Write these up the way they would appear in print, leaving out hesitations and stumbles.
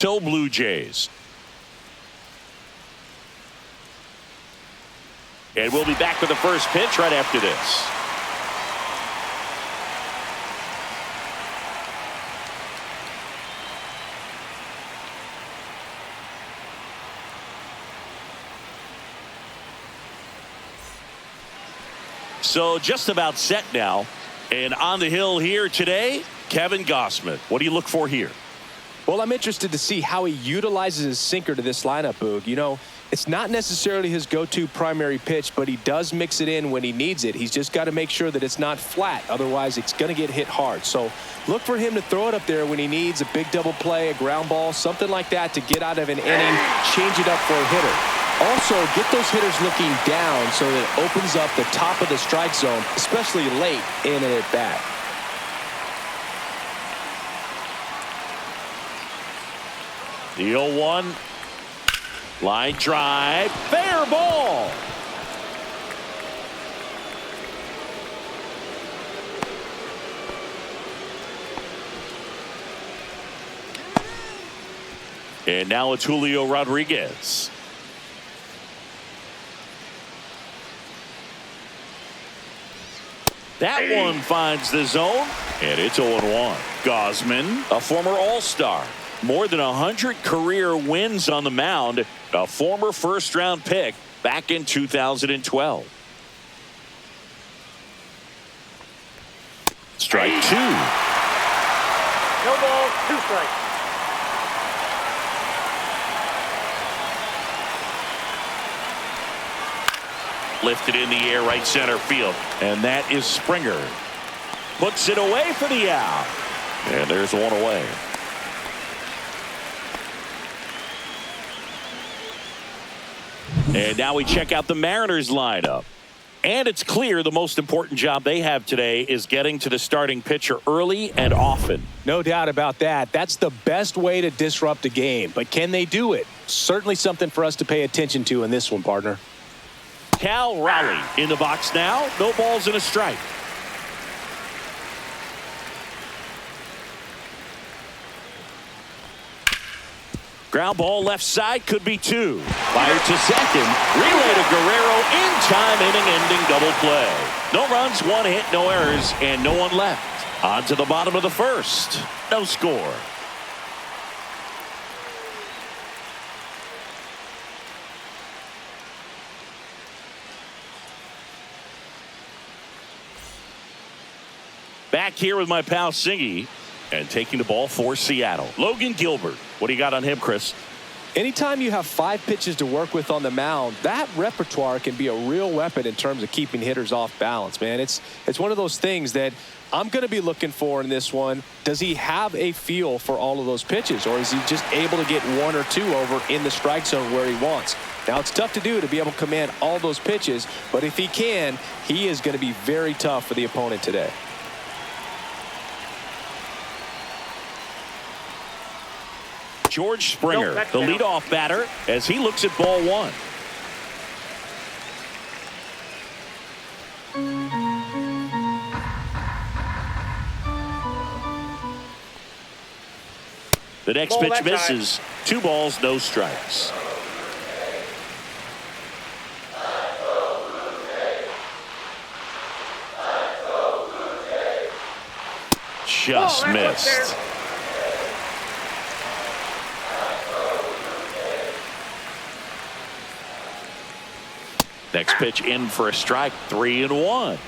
So Blue Jays. And we'll be back with the first pitch right after this. So just about set now. And on the hill here today, Kevin Gossman. What do you look for here? Well, I'm interested to see how he utilizes his sinker to this lineup, Boog. You know, it's not necessarily his go-to primary pitch, but he does mix it in when he needs it. He's just got to make sure that it's not flat. Otherwise, it's going to get hit hard. So look for him to throw it up there when he needs a big double play, a ground ball, something like that to get out of an inning, change it up for a hitter. Also, get those hitters looking down so that it opens up the top of the strike zone, especially late in an at-bat. The 0-1. Line drive. Fair ball. And now it's Julio Rodriguez. That one finds the zone, and it's 0-1. Gossman, a former All-Star. More than 100 career wins on the mound. A former first-round pick back in 2012. Strike two. No ball, 2 strikes. Lifted in the air, right center field. And that is Springer. Puts it away for the out. And there's one away. And now we check out the Mariners lineup. And it's clear the most important job they have today is getting to the starting pitcher early and often. No doubt about that. That's the best way to disrupt a game. But can they do it? Certainly something for us to pay attention to in this one, partner. Cal Raleigh in the box now. No balls and a strike. Ground ball left side, could be 2. Fired to second. Relay to Guerrero in time, inning-ending double play. No runs, 1 hit, no errors, and no one left. On to the bottom of the first. No score. Back here with my pal Singy, and taking the ball for Seattle. Logan Gilbert. What do you got on him, Chris? Anytime you have 5 pitches to work with on the mound, that repertoire can be a real weapon in terms of keeping hitters off balance, man. It's one of those things that I'm going to be looking for in this one. Does he have a feel for all of those pitches, or is he just able to get 1 or 2 over in the strike zone where he wants? Now, it's tough to do to be able to command all those pitches, but if he can, he is going to be very tough for the opponent today. George Springer, the leadoff batter, as he looks at ball 1. The next pitch misses. 2 balls, no strikes. Just missed. Next pitch in for a strike, 3-1.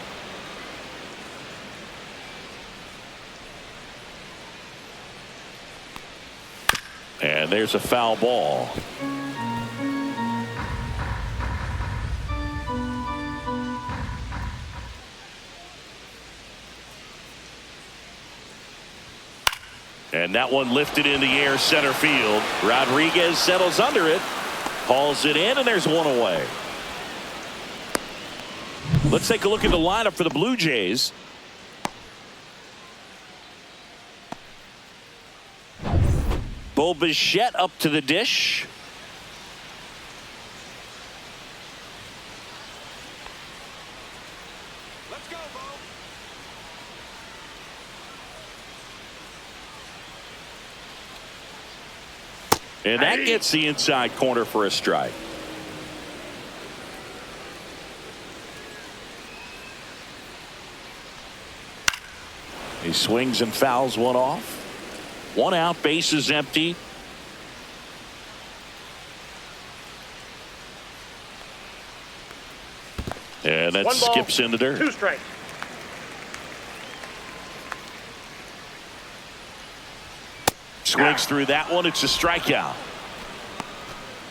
And there's a foul ball. And that one lifted in the air, center field. Rodriguez settles under it, hauls it in, and there's one away. Let's take a look at the lineup for the Blue Jays. Bo Bichette up to the dish. Let's go, Bo. And that gets the inside corner for a strike. He swings and fouls one off. One out, bases empty. And that skips in the dirt. 2 strikes. Swings through that one. It's a strikeout.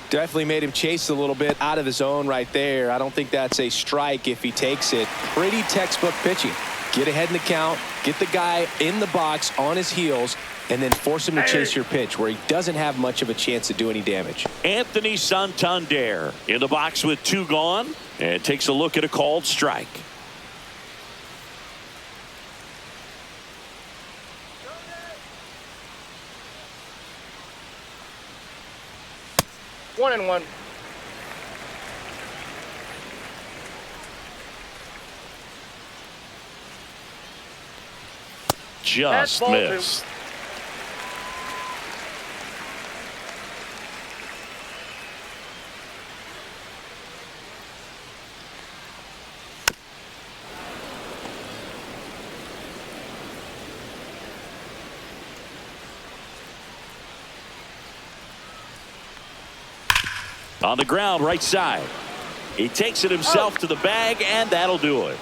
Definitely made him chase a little bit out of his zone right there. I don't think that's a strike if he takes it. Pretty textbook pitching. Get ahead in the count, get the guy in the box on his heels, and then force him to chase your pitch where he doesn't have much of a chance to do any damage. Anthony Santander in the box with 2 gone and takes a look at a called strike. One and one. Just missed. On the ground, right side. He takes it himself to the bag, and that'll do it.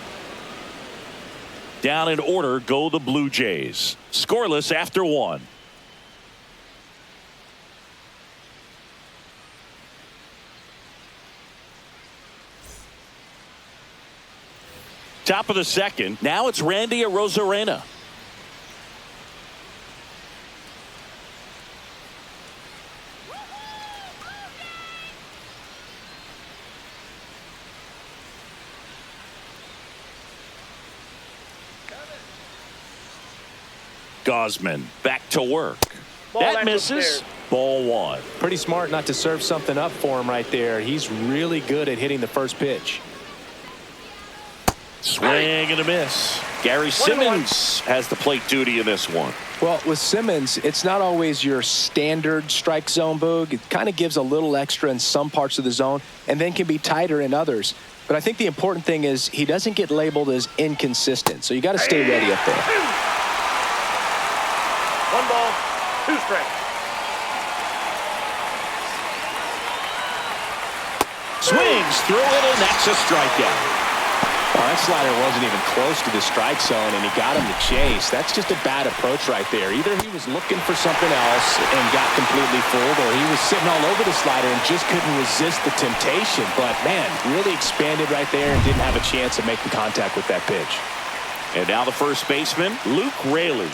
Down in order go the Blue Jays. Scoreless after 1. Top of the second. Now it's Randy Arozarena. Gosman back to work. That misses. Ball 1. Pretty smart not to serve something up for him right there. He's really good at hitting the first pitch. Swing and a miss. Gary Simmons has the plate duty in this one. Well, with Simmons, it's not always your standard strike zone, Boog. It kind of gives a little extra in some parts of the zone and then can be tighter in others. But I think the important thing is he doesn't get labeled as inconsistent. So you got to stay ready up there. 1 ball, 2 strikes. Swings through it, and that's a strikeout. Well, that slider wasn't even close to the strike zone, and he got him to chase. That's just a bad approach right there. Either he was looking for something else and got completely fooled, or he was sitting all over the slider and just couldn't resist the temptation. But, man, really expanded right there and didn't have a chance to make the contact with that pitch. And now the first baseman, Luke Raley.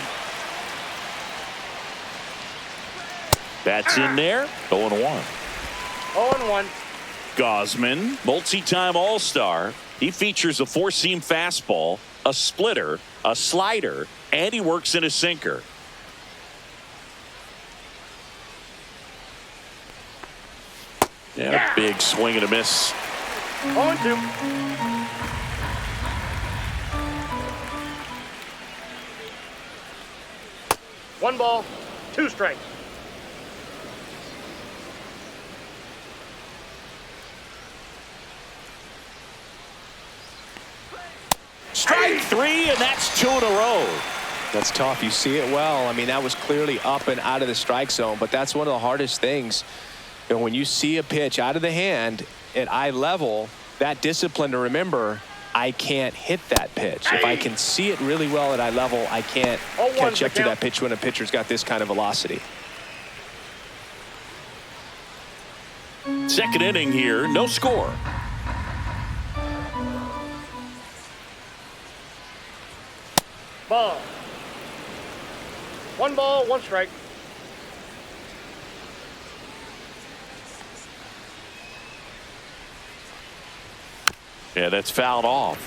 That's in there. 0-1. 0-1. Gosman, multi-time All-Star. He features a 4-seam fastball, a splitter, a slider, and he works in a sinker. Yeah, big swing and a miss. 0-2. One ball, 2 strikes. Strike 3, and that's 2 in a row. That's tough. You see it well. I mean, that was clearly up and out of the strike zone, but that's one of the hardest things. You know, when you see a pitch out of the hand at eye level, that discipline to remember, I can't hit that pitch. If I can see it really well at eye level, I can't catch up to that pitch when a pitcher's got this kind of velocity. Second inning here, no score. Ball. 1 ball, 1 strike. Yeah, that's fouled off.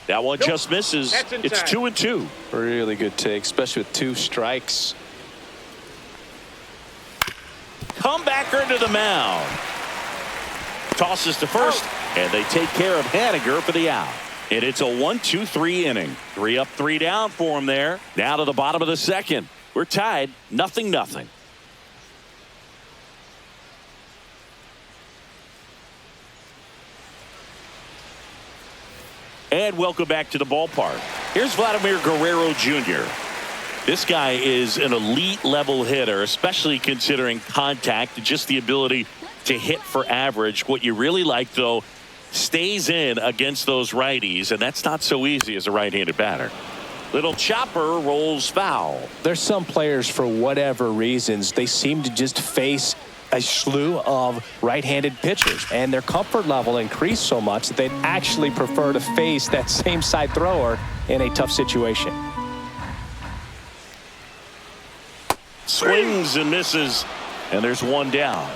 That one just misses. It's 2-2. Really good take, especially with 2 strikes. Comebacker to the mound. Tosses to first, and they take care of Haniger for the out. And it's a 1-2-3 inning. 3 up, 3 down for him there. Now to the bottom of the second. We're tied 0-0. And welcome back to the ballpark. Here's Vladimir Guerrero Jr. This guy is an elite level hitter, especially considering contact and just the ability to hit for average. What you really like, though, stays in against those righties, and that's not so easy as a right-handed batter. Little chopper rolls foul. There's some players, for whatever reasons, they seem to just face a slew of right-handed pitchers, and their comfort level increased so much that they'd actually prefer to face that same side thrower in a tough situation. Swings and misses, and there's one down.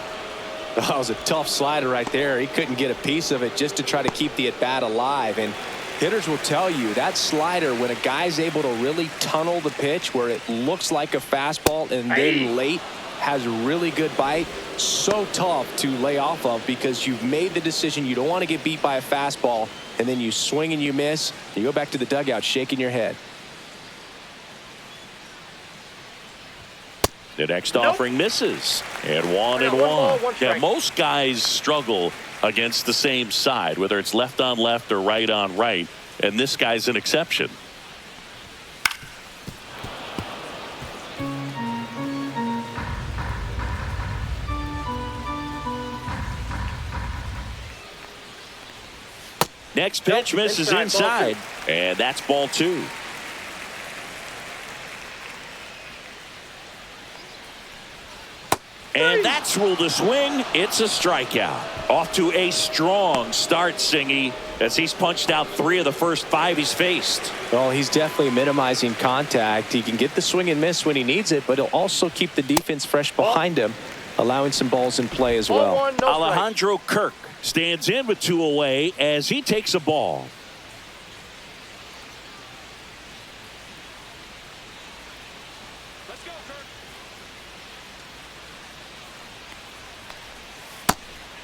That was a tough slider right there. He couldn't get a piece of it just to try to keep the at-bat alive. And hitters will tell you that slider, when a guy's able to really tunnel the pitch where it looks like a fastball and then late has a really good bite, so tough to lay off of, because you've made the decision you don't want to get beat by a fastball, and then you swing and you miss. You go back to the dugout shaking your head. The next offering misses. And one. Yeah, most guys struggle against the same side, whether it's left on left or right on right. And this guy's an exception. Next pitch misses inside. And that's ball 2. And that's ruled a swing. It's a strikeout. Off to a strong start, Singy, as he's punched out 3 of the first 5 he's faced. Well, he's definitely minimizing contact. He can get the swing and miss when he needs it, but he'll also keep the defense fresh behind him, allowing some balls in play as well. Alejandro Kirk stands in with 2 away as he takes a ball.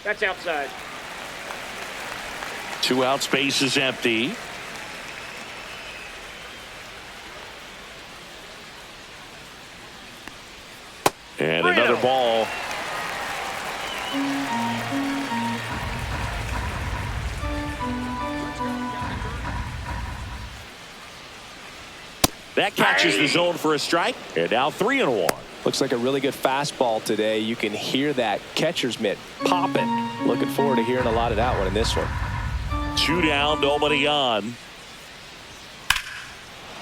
That's outside. 2 out, space is empty. And another ball. That catches the zone for a strike. And now 3-1. Looks like a really good fastball today. You can hear that catcher's mitt popping. Looking forward to hearing a lot of that one in this one. 2 down, nobody on.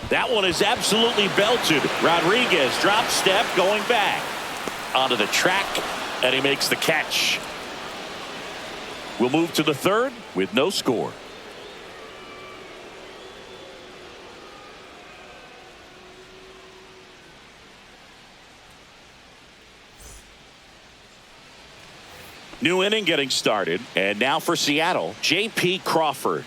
That one is absolutely belted. Rodriguez drop step going back onto the track, and he makes the catch. We'll move to the 3rd with no score. New inning getting started, and now for Seattle, J.P. Crawford.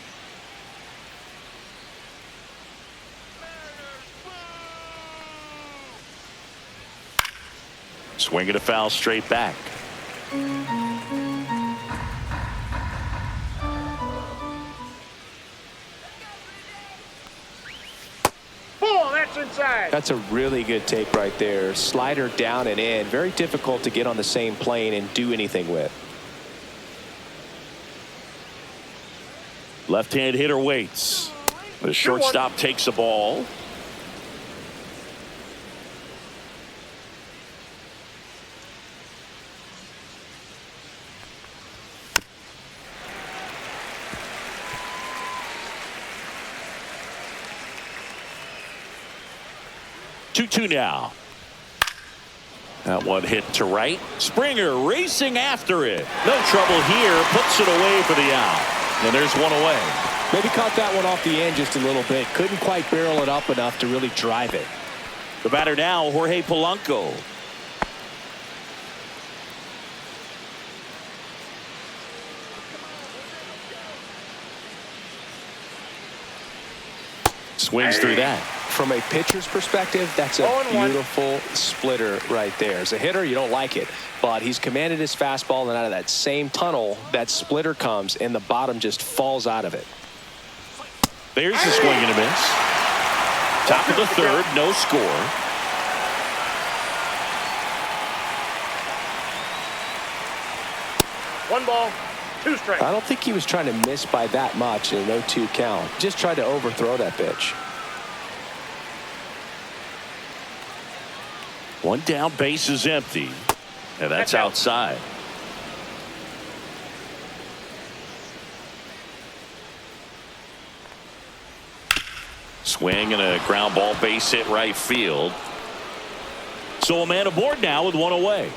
Swinging a foul straight back. Ball, that's inside. That's a really good take right there. Slider down and in. Very difficult to get on the same plane and do anything with. Left-hand hitter waits. The shortstop takes a ball. Two now. That one hit to right. Springer racing after it. No trouble here. Puts it away for the out. And there's one away. Maybe caught that one off the end just a little bit. Couldn't quite barrel it up enough to really drive it. The batter now, Jorge Polanco. Swings through that. From a pitcher's perspective, that's a beautiful splitter right there. As a hitter, you don't like it, but he's commanded his fastball, and out of that same tunnel, that splitter comes, and the bottom just falls out of it. There's a swing and a miss. Top of the third, no score. One ball, two strikes. I don't think he was trying to miss by that much in a 0-2 count. Just tried to overthrow that pitch. One down, base is empty. And that's outside. Swing and a ground ball, base hit right field. So a man aboard now with one away.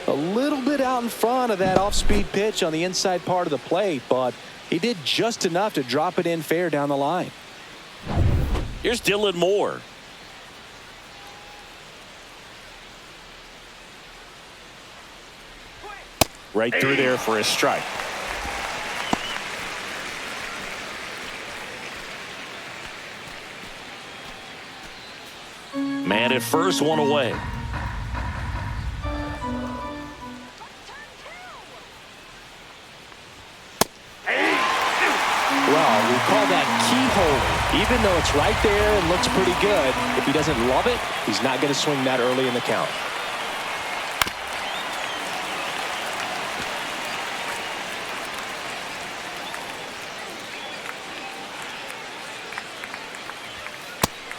A little bit out in front of that off-speed pitch on the inside part of the plate, but he did just enough to drop it in fair down the line. Here's Dylan Moore. Right through there for a strike. Man at first, one away. Well, we call that keyhole. Even though it's right there and looks pretty good, if he doesn't love it, he's not going to swing that early in the count.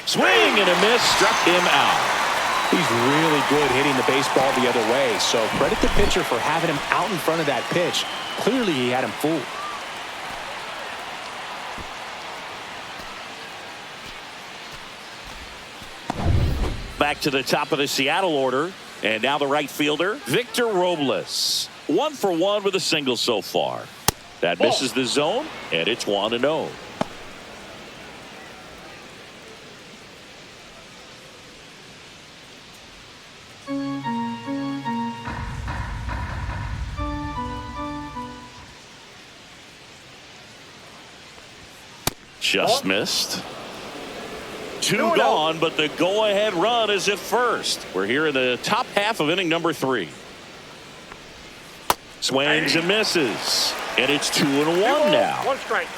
Swing and a miss, struck him out. He's really good hitting the baseball the other way, so credit the pitcher for having him out in front of that pitch. Clearly he had him fooled. Back to the top of the Seattle order, and now the right fielder, Victor Robles. 1 for 1 with a single so far. That misses the zone, and it's 1-0. Just missed. 2 gone, but the go-ahead run is at first. We're here in the top half of inning number 3. Swings and misses, and it's 2-1 now. One strike.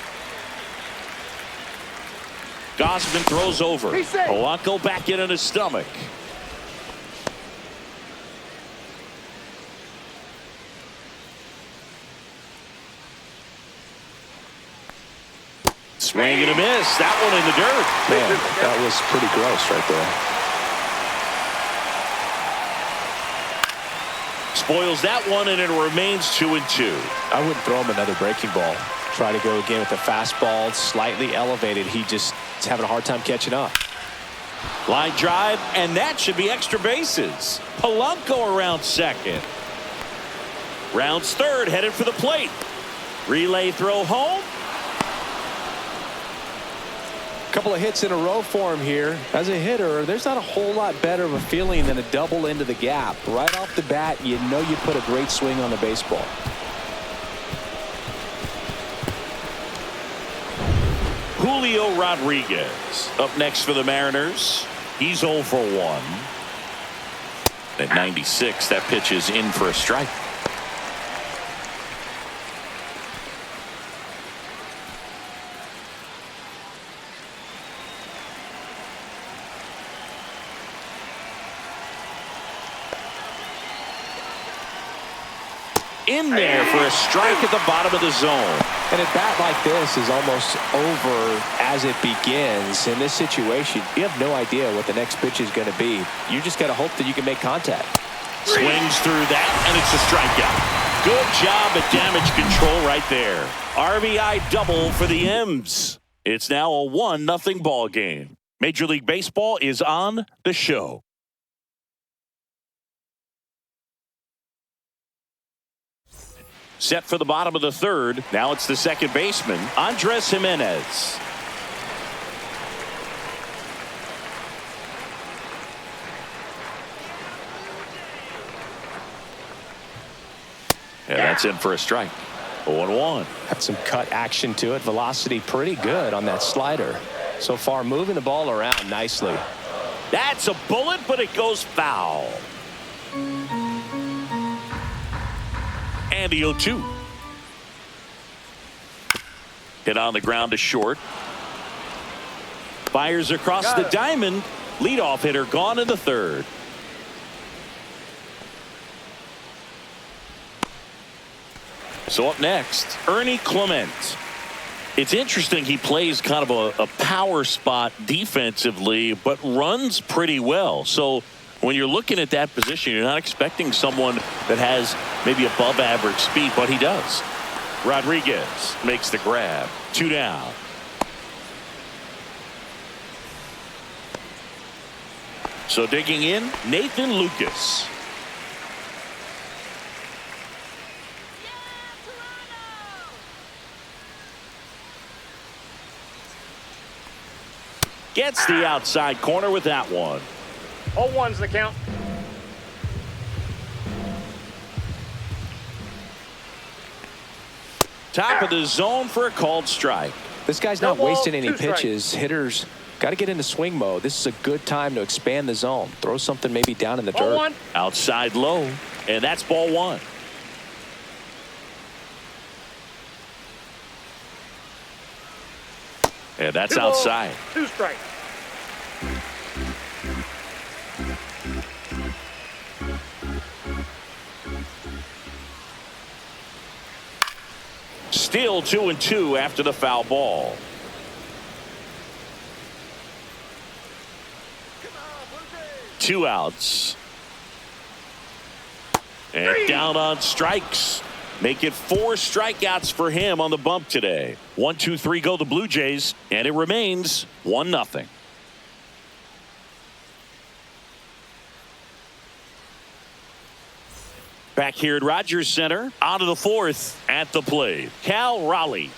Gausman throws over. Polanco back in on his stomach. Swing and a miss. That one in the dirt. Man, that was pretty gross right there. Spoils that one, and it remains 2-2. I wouldn't throw him another breaking ball. Try to go again with the fastball, slightly elevated. He just is having a hard time catching up. Line drive, and that should be extra bases. Polanco around second. Rounds third, headed for the plate. Relay throw home. Couple of hits in a row for him here. As a hitter, there's not a whole lot better of a feeling than a double into the gap. Right off the bat, you know you put a great swing on the baseball. Julio Rodriguez up next for the Mariners. He's 0 for 1. At 96, that pitch is in for a strike. In there for a strike at the bottom of the zone. And a bat like this is almost over as it begins. In this situation, you have no idea what the next pitch is going to be. You just got to hope that you can make contact. Swings through that, and it's a strikeout. Good job at damage control right there. RBI double for the M's. It's now a 1-0 ball game. Major League Baseball is on the show. Set for the bottom of the third. Now it's the second baseman, Andres Jimenez. And that's in for a strike. 0-1. Had some cut action to it. Velocity pretty good on that slider. So far, moving the ball around nicely. That's a bullet, but it goes foul. And the 0-2. Hit on the ground to short. Fires across the diamond. Leadoff hitter gone in the third. So up next, Ernie Clement. It's interesting, he plays kind of a power spot defensively, but runs pretty well. So when you're looking at that position, you're not expecting someone that has maybe above average speed, but he does. Rodriguez makes the grab. 2 down. So digging in, Nathan Lucas. Gets the outside corner with that one. 0-1's the count. Top of the zone for a called strike. This guy's not wasting any pitches. Hitters got to get into swing mode. This is a good time to expand the zone. Throw something maybe down in the dirt. 0-1. Outside low, and that's ball 1. And that's outside. 2 strikes. Still 2-2 after the foul ball. Two outs. And down on strikes. Make it 4 strikeouts for him on the bump today. 1, 2, 3 go the Blue Jays, and it remains 1-0. Back here at Rogers Center, out of the 4th at the plate, Cal Raleigh.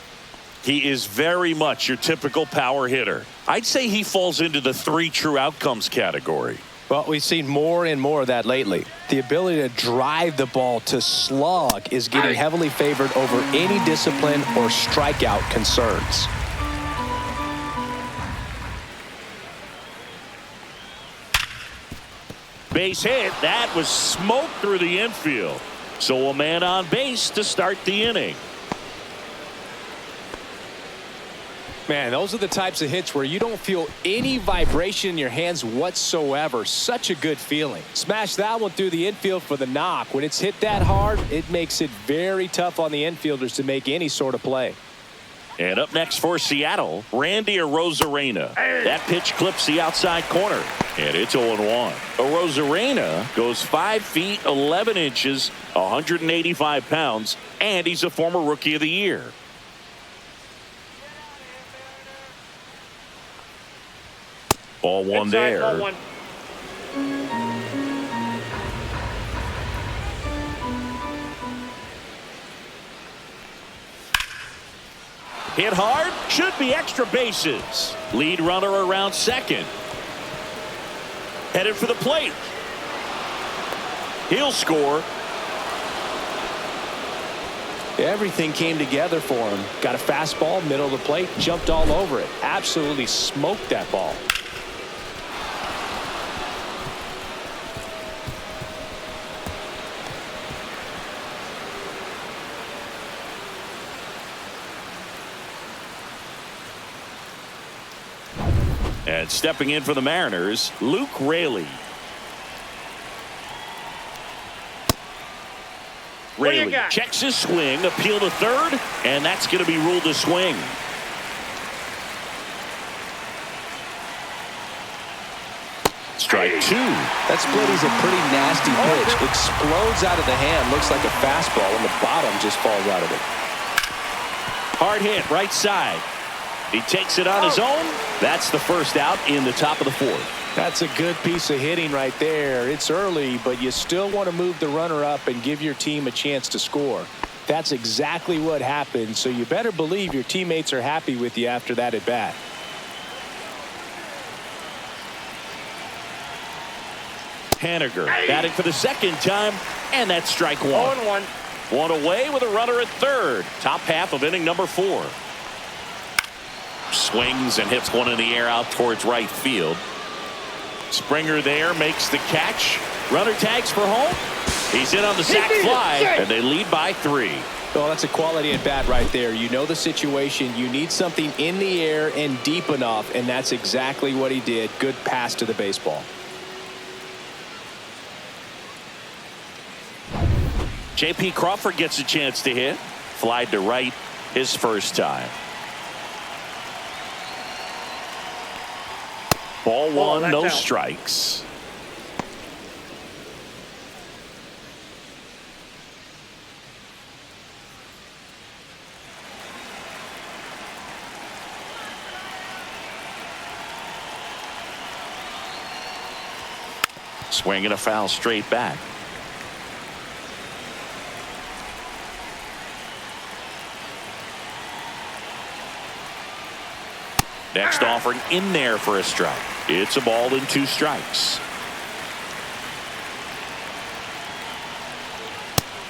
He is very much your typical power hitter. I'd say he falls into the 3 true outcomes category. Well, we've seen more and more of that lately. The ability to drive the ball to slug is getting heavily favored over any discipline or strikeout concerns. Base hit. That was smoke through the infield. So a man on base to start the inning. Man, those are the types of hits where you don't feel any vibration in your hands whatsoever. Such a good feeling. Smash that one through the infield for the knock. When it's hit that hard, it makes it very tough on the infielders to make any sort of play. And up next for Seattle, Randy Arozarena. That pitch clips the outside corner, and it's 0-1. Arozarena goes 5 feet 11 inches, 185 pounds, and he's a former Rookie of the Year. Ball 1 there. Ball 1. Hit hard, should be extra bases. Lead runner around second. Headed for the plate. He'll score. Everything came together for him. Got a fastball, middle of the plate, jumped all over it. Absolutely smoked that ball. And stepping in for the Mariners, Luke Raley. Raley checks his swing, appeal to third, and that's going to be ruled a swing. Strike 2. That split is a pretty nasty pitch. Explodes out of the hand. Looks like a fastball, and the bottom just falls out of it. Hard hit, right side. He takes it on his own. That's the first out in the top of the 4th. That's a good piece of hitting right there. It's early, but you still want to move the runner up and give your team a chance to score. That's exactly what happened, so you better believe your teammates are happy with you after that at bat. Haniger batting for the second time, and that's strike 1. 0-1. One away with a runner at third. Top half of inning number 4. Swings and hits one in the air out towards right field. Springer there makes the catch. Runner tags for home. He's in on the sac fly, and they lead by 3. Well, that's a quality at bat right there. You know the situation. You need something in the air and deep enough, and that's exactly what he did. Good pass to the baseball. J.P. Crawford gets a chance to hit. Flied to right his first time. Ball one, no strikes. Swing and a foul straight back. Next offering in there for a strike. It's a ball and 2 strikes.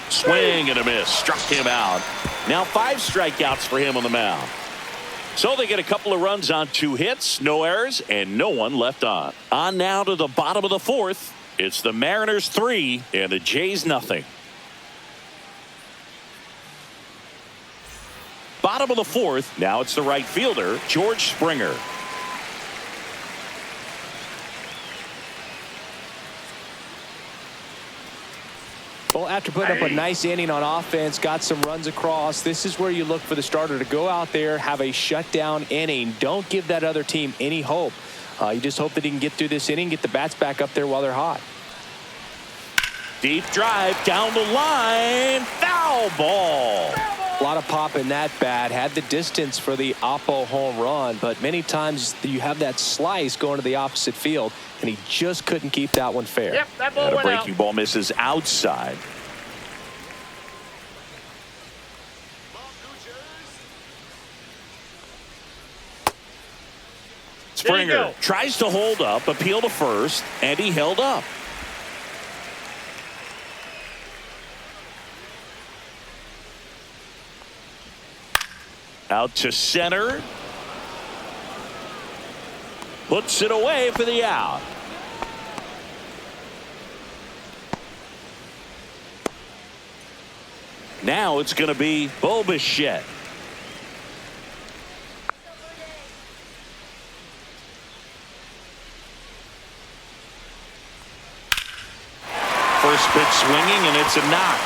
Swing and a miss. Struck him out. Now 5 strikeouts for him on the mound. So they get a couple of runs on 2 hits, no errors, and no one left on. On now to the bottom of the 4th. It's the Mariners 3 and the Jays nothing. Bottom of the 4th. Now it's the right fielder, George Springer. Well, after putting up a nice inning on offense, got some runs across, this is where you look for the starter to go out there, have a shutdown inning. Don't give that other team any hope. You just hope that he can get through this inning, get the bats back up there while they're hot. Deep drive down the line. Foul ball. A lot of pop in that bat. Had the distance for the Oppo home run, but many times you have that slice going to the opposite field, and he just couldn't keep that one fair. Yep, that ball And a went breaking out. ball misses outside. Springer tries to hold up, appeal to first, and he held up. Out to center. Puts it away for the out. Now it's going to be Bo Bichette. First pitch swinging, and it's a knock.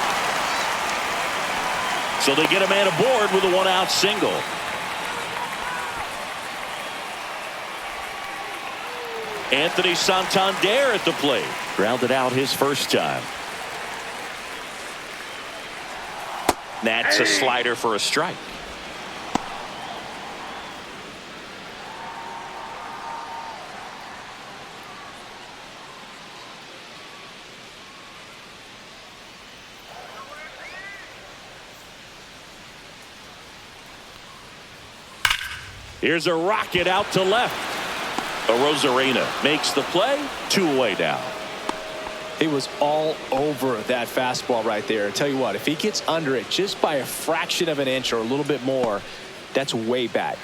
So they get a man aboard with a 1-out single. Anthony Santander at the plate. Grounded out his first time. That's a slider for a strike. Here's a rocket out to left. Rosarena makes the play. 2 away now. He was all over that fastball right there. I tell you what, if he gets under it just by a fraction of an inch or a little bit more, that's way back.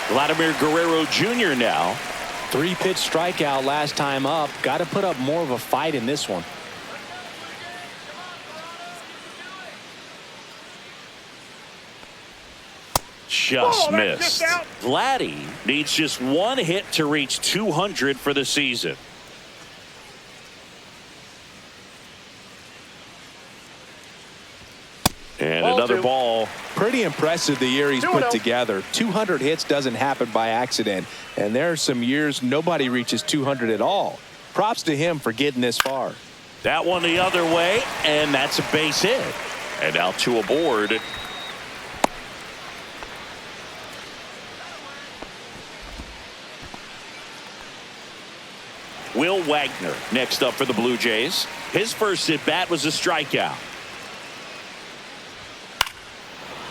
Vladimir Guerrero Jr. now. 3-pitch strikeout last time up. Got to put up more of a fight in this one. Just missed. Just out. Vladdy needs just 1 hit to reach 200 for the season. And another ball. Pretty impressive the year he's put 2-0. together. 200 hits doesn't happen by accident. And there are some years nobody reaches 200 at all. Props to him for getting this far. That one the other way, and that's a base hit. And now 2 aboard. Will Wagner next up for the Blue Jays. His first at bat was a strikeout.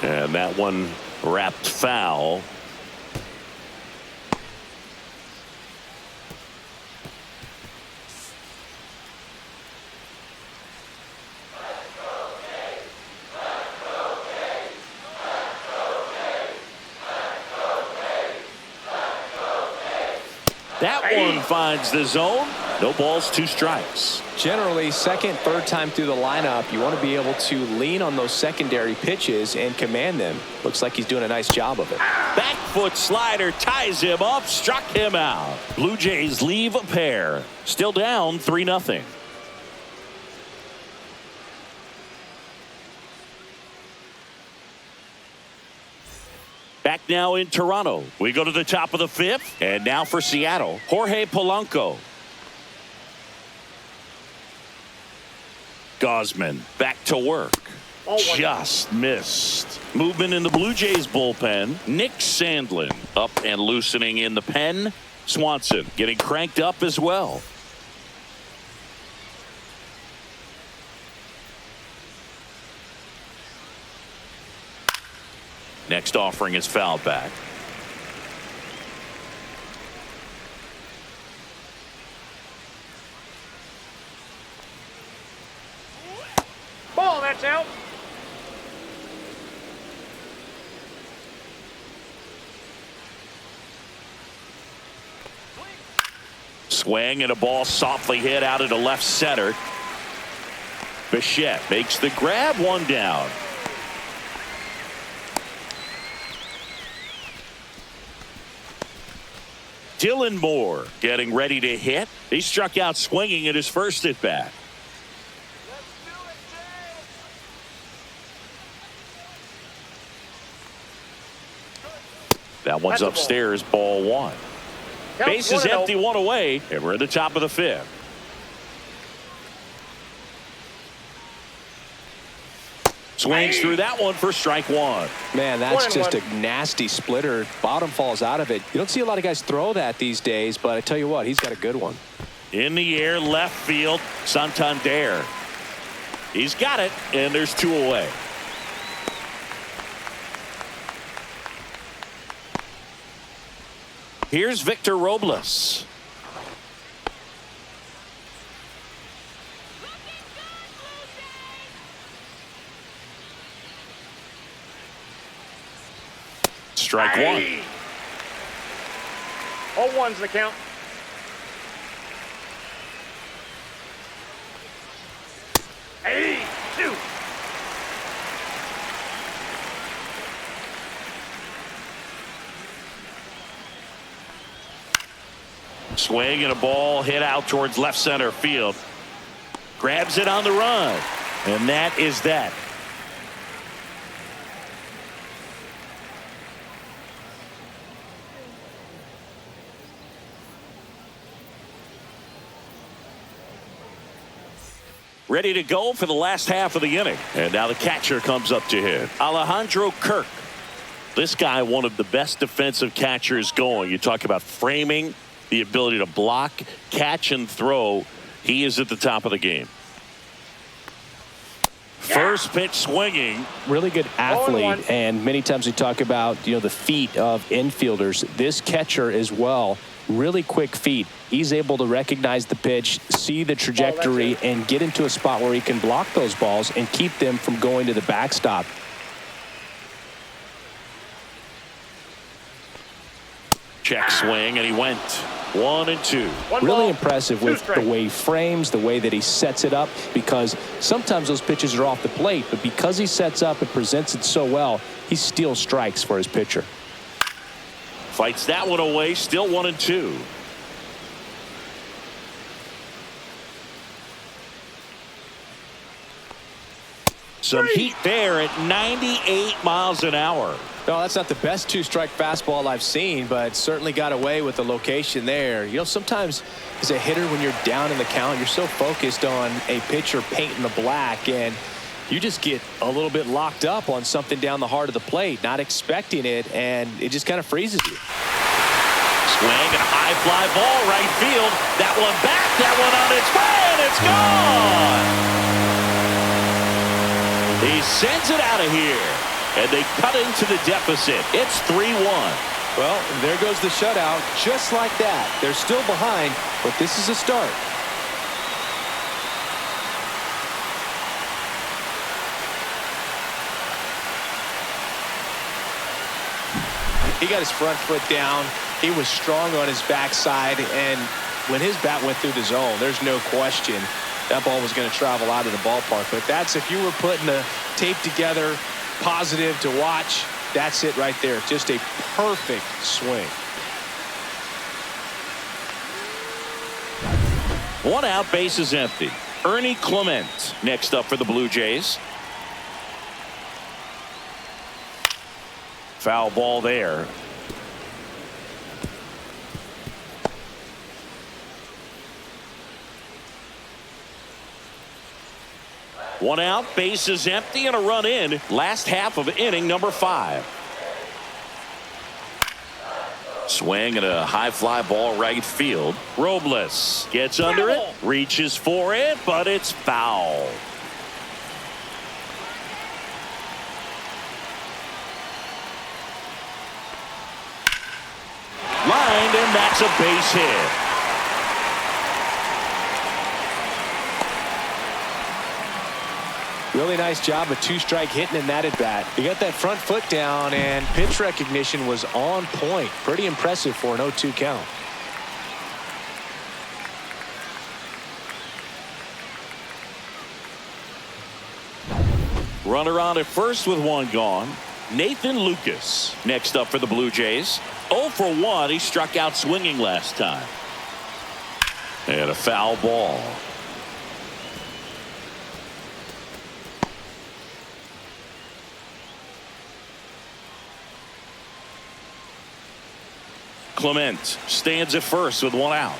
And that one wrapped foul. That one finds the zone. No balls, 2 strikes. Generally, second, third time through the lineup, you want to be able to lean on those secondary pitches and command them. Looks like he's doing a nice job of it. Back foot slider ties him up, struck him out. Blue Jays leave a pair. Still down 3-0. Back now in Toronto. We go to the top of the 5th. And now for Seattle, Jorge Polanco. Gosman back to work. Just missed. Movement in the Blue Jays bullpen. Nick Sandlin up and loosening in the pen. Swanson getting cranked up as well. Next offering is fouled back. Ball, that's out. Swing and a ball softly hit out into left center. Bichette makes the grab, 1 down. Dylan Moore getting ready to hit. He struck out swinging at his first at bat. That one's upstairs, ball 1. Base is empty, 1 away, and we're in the top of the 5th. Swings through that one for strike 1. Man, that's just a nasty splitter. Bottom falls out of it. You don't see a lot of guys throw that these days, but I tell you what, he's got a good one. In the air, left field, Santander. He's got it, and there's 2 away. Here's Victor Robles. Strike 1. 0-1's the count. Hey, 2. Swing and a ball hit out towards left center field. Grabs it on the run. And that is that. Ready to go for the last half of the inning. And now the catcher comes up to him. Alejandro Kirk. This guy, one of the best defensive catchers going. You talk about framing, the ability to block, catch, and throw. He is at the top of the game. First pitch swinging. Really good athlete, and many times we talk about, the feet of infielders. This catcher as well, really quick feet. He's able to recognize the pitch, see the trajectory, and get into a spot where he can block those balls and keep them from going to the backstop. Check swing, and he went 1-2. Really impressive with the way he frames, the way that he sets it up, because sometimes those pitches are off the plate, but because he sets up and presents it so well, he steals strikes for his pitcher. Fights that one away, still 1-2. Some heat there at 98 miles an hour. No, that's not the best 2-strike fastball I've seen, but certainly got away with the location there. Sometimes as a hitter, when you're down in the count, you're so focused on a pitcher painting the black, and you just get a little bit locked up on something down the heart of the plate, not expecting it, and it just kind of freezes you. Swing and a high fly ball right field. That one back, that one on its way, and it's gone. He sends it out of here, and they cut into the deficit. It's 3-1. Well, there goes the shutout, just like that. They're still behind, but this is a start. He got his front foot down. He was strong on his backside, and When his bat went through the zone, there's no question that ball was going to travel out of the ballpark. But that's, if you were putting the tape together, positive to watch, that's it right there. Just a perfect swing. 1 out, bases empty. Ernie Clement next up for the Blue Jays. Foul ball there. One out, bases empty, and a run in. Last half of inning number 5. Swing and a high fly ball right field. Robles gets under it, reaches for it, but it's foul. Lined, and that's a base hit. Really nice job of 2-strike hitting in that at bat. He got that front foot down, and pitch recognition was on point. Pretty impressive for an 0-2 count. Runner on at first with 1 gone. Nathan Lucas next up for the Blue Jays. 0 for 1. He struck out swinging last time. And a foul ball. Clement stands at first with 1 out.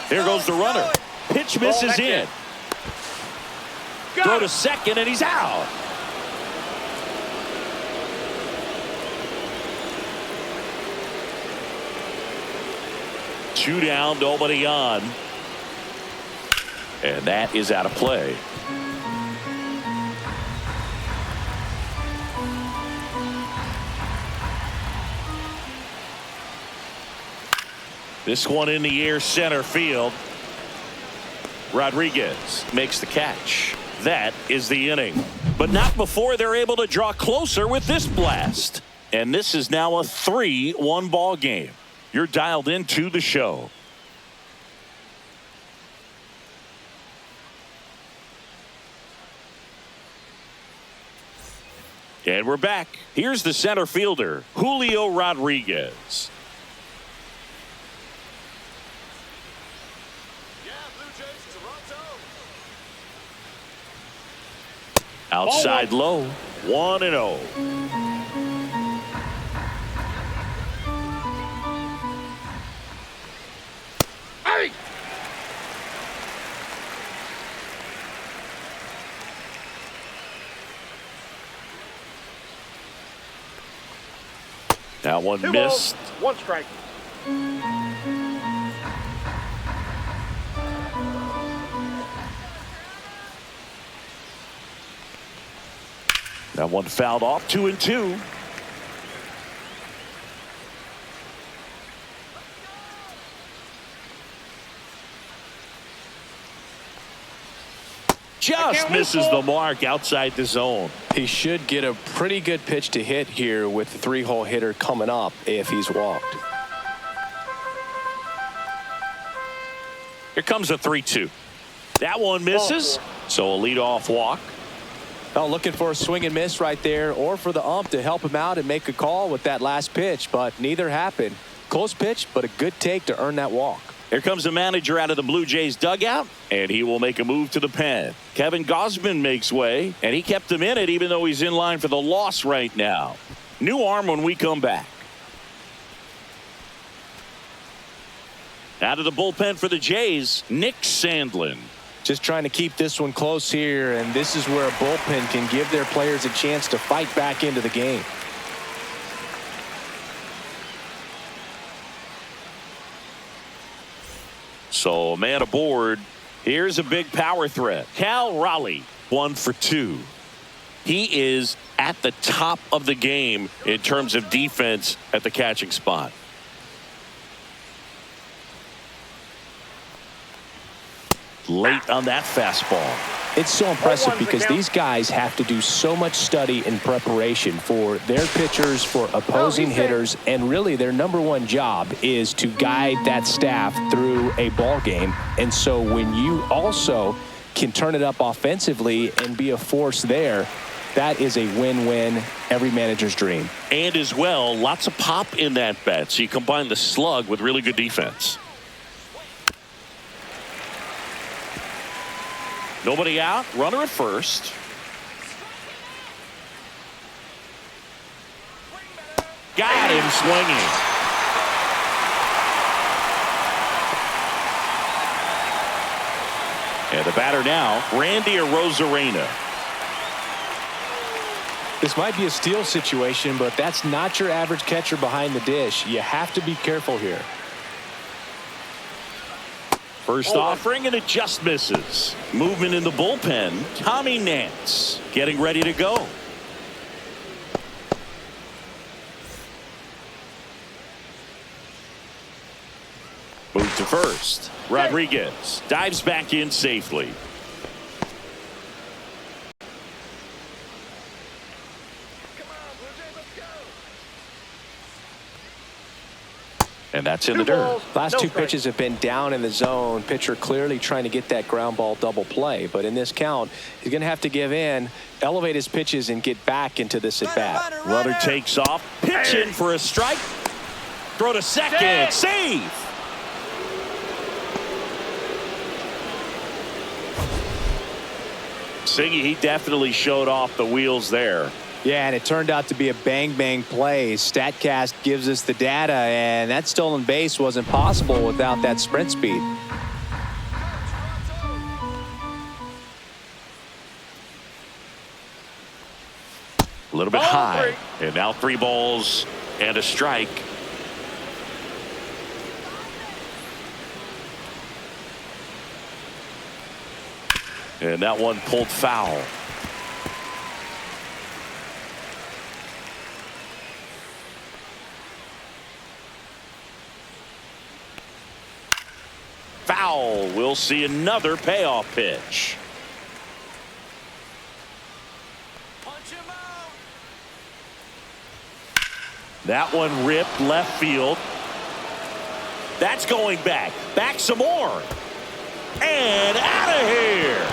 Here goes the runner. Pitch misses in. Throw to second, and he's out. Two down, nobody on. And that is out of play. This one in the air, center field. Rodriguez makes the catch. That is the inning. But not before they're able to draw closer with this blast. And this is now a 3-1 ball game. You're dialed into the show. And we're back. Here's the center fielder, Julio Rodriguez. Outside low, 1-0. Hey! That one 2 missed. balls, 1 strike. That one fouled off. 2-2. Just misses the mark outside the zone. He should get a pretty good pitch to hit here with the 3-hole hitter coming up if he's walked. Here comes a 3-2. That one misses. So a leadoff walk. Oh, looking for a swing and miss right there, or for the ump to help him out and make a call with that last pitch, but neither happened. Close pitch, but a good take to earn that walk. Here comes the manager out of the Blue Jays dugout, and he will make a move to the pen. Kevin Gausman makes way, and he kept him in it even though he's in line for the loss right now. New arm when we come back. Out of the bullpen for the Jays, Nick Sandlin. Just trying to keep this one close here, and this is where a bullpen can give their players a chance to fight back into the game. So, man aboard. Here's a big power threat. Cal Raleigh, 1 for 2. He is at the top of the game in terms of defense at the catching spot. Late on that fastball. It's so impressive 0-1's the because count. these guys have to do so much study and preparation for their pitchers, for opposing hitters, and really their number one job is to guide that staff through a ball game. And so when you also can turn it up offensively and be a force there, that is a win-win, every manager's dream. And as well, lots of pop in that bet. So you combine the slug with really good defense. Nobody out, runner at first. Got him swinging. And the batter now, Randy Arozarena. This might be a steal situation, but that's not your average catcher behind the dish. You have to be careful here. First offering, and it just misses. Movement in the bullpen. Tommy Nance getting ready to go. Move to first. Rodriguez dives back in safely. And that's in the dirt. Last two pitches have been down in the zone. Pitcher clearly trying to get that ground ball double play. But in this count, he's going to have to give in, elevate his pitches, and get back into this at-bat. Runner takes off. Pitch in for a strike. Throw to second. Save. Singy, he definitely showed off the wheels there. Yeah, and it turned out to be a bang-bang play. StatCast gives us the data, and that stolen base wasn't possible without that sprint speed. A little bit high. And now 3 balls and a strike. And that one pulled foul. Foul. We'll see another payoff pitch. That one ripped left field. That's going back. Back some more. And out of here.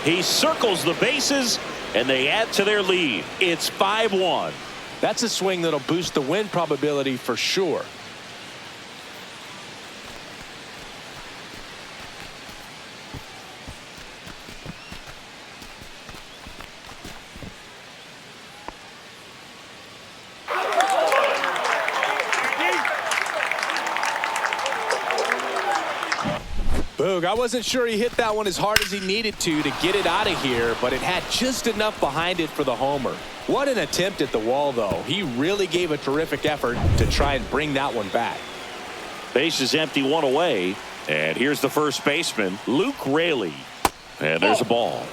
He circles the bases, and they add to their lead. It's 5-1. That's a swing that'll boost the win probability for sure. Boog, I wasn't sure he hit that one as hard as he needed to get it out of here, but it had just enough behind it for the homer. What an attempt at the wall, though. He really gave a terrific effort to try and bring that one back. Base is empty, 1 away. And here's the first baseman, Luke Raley. And there's a ball.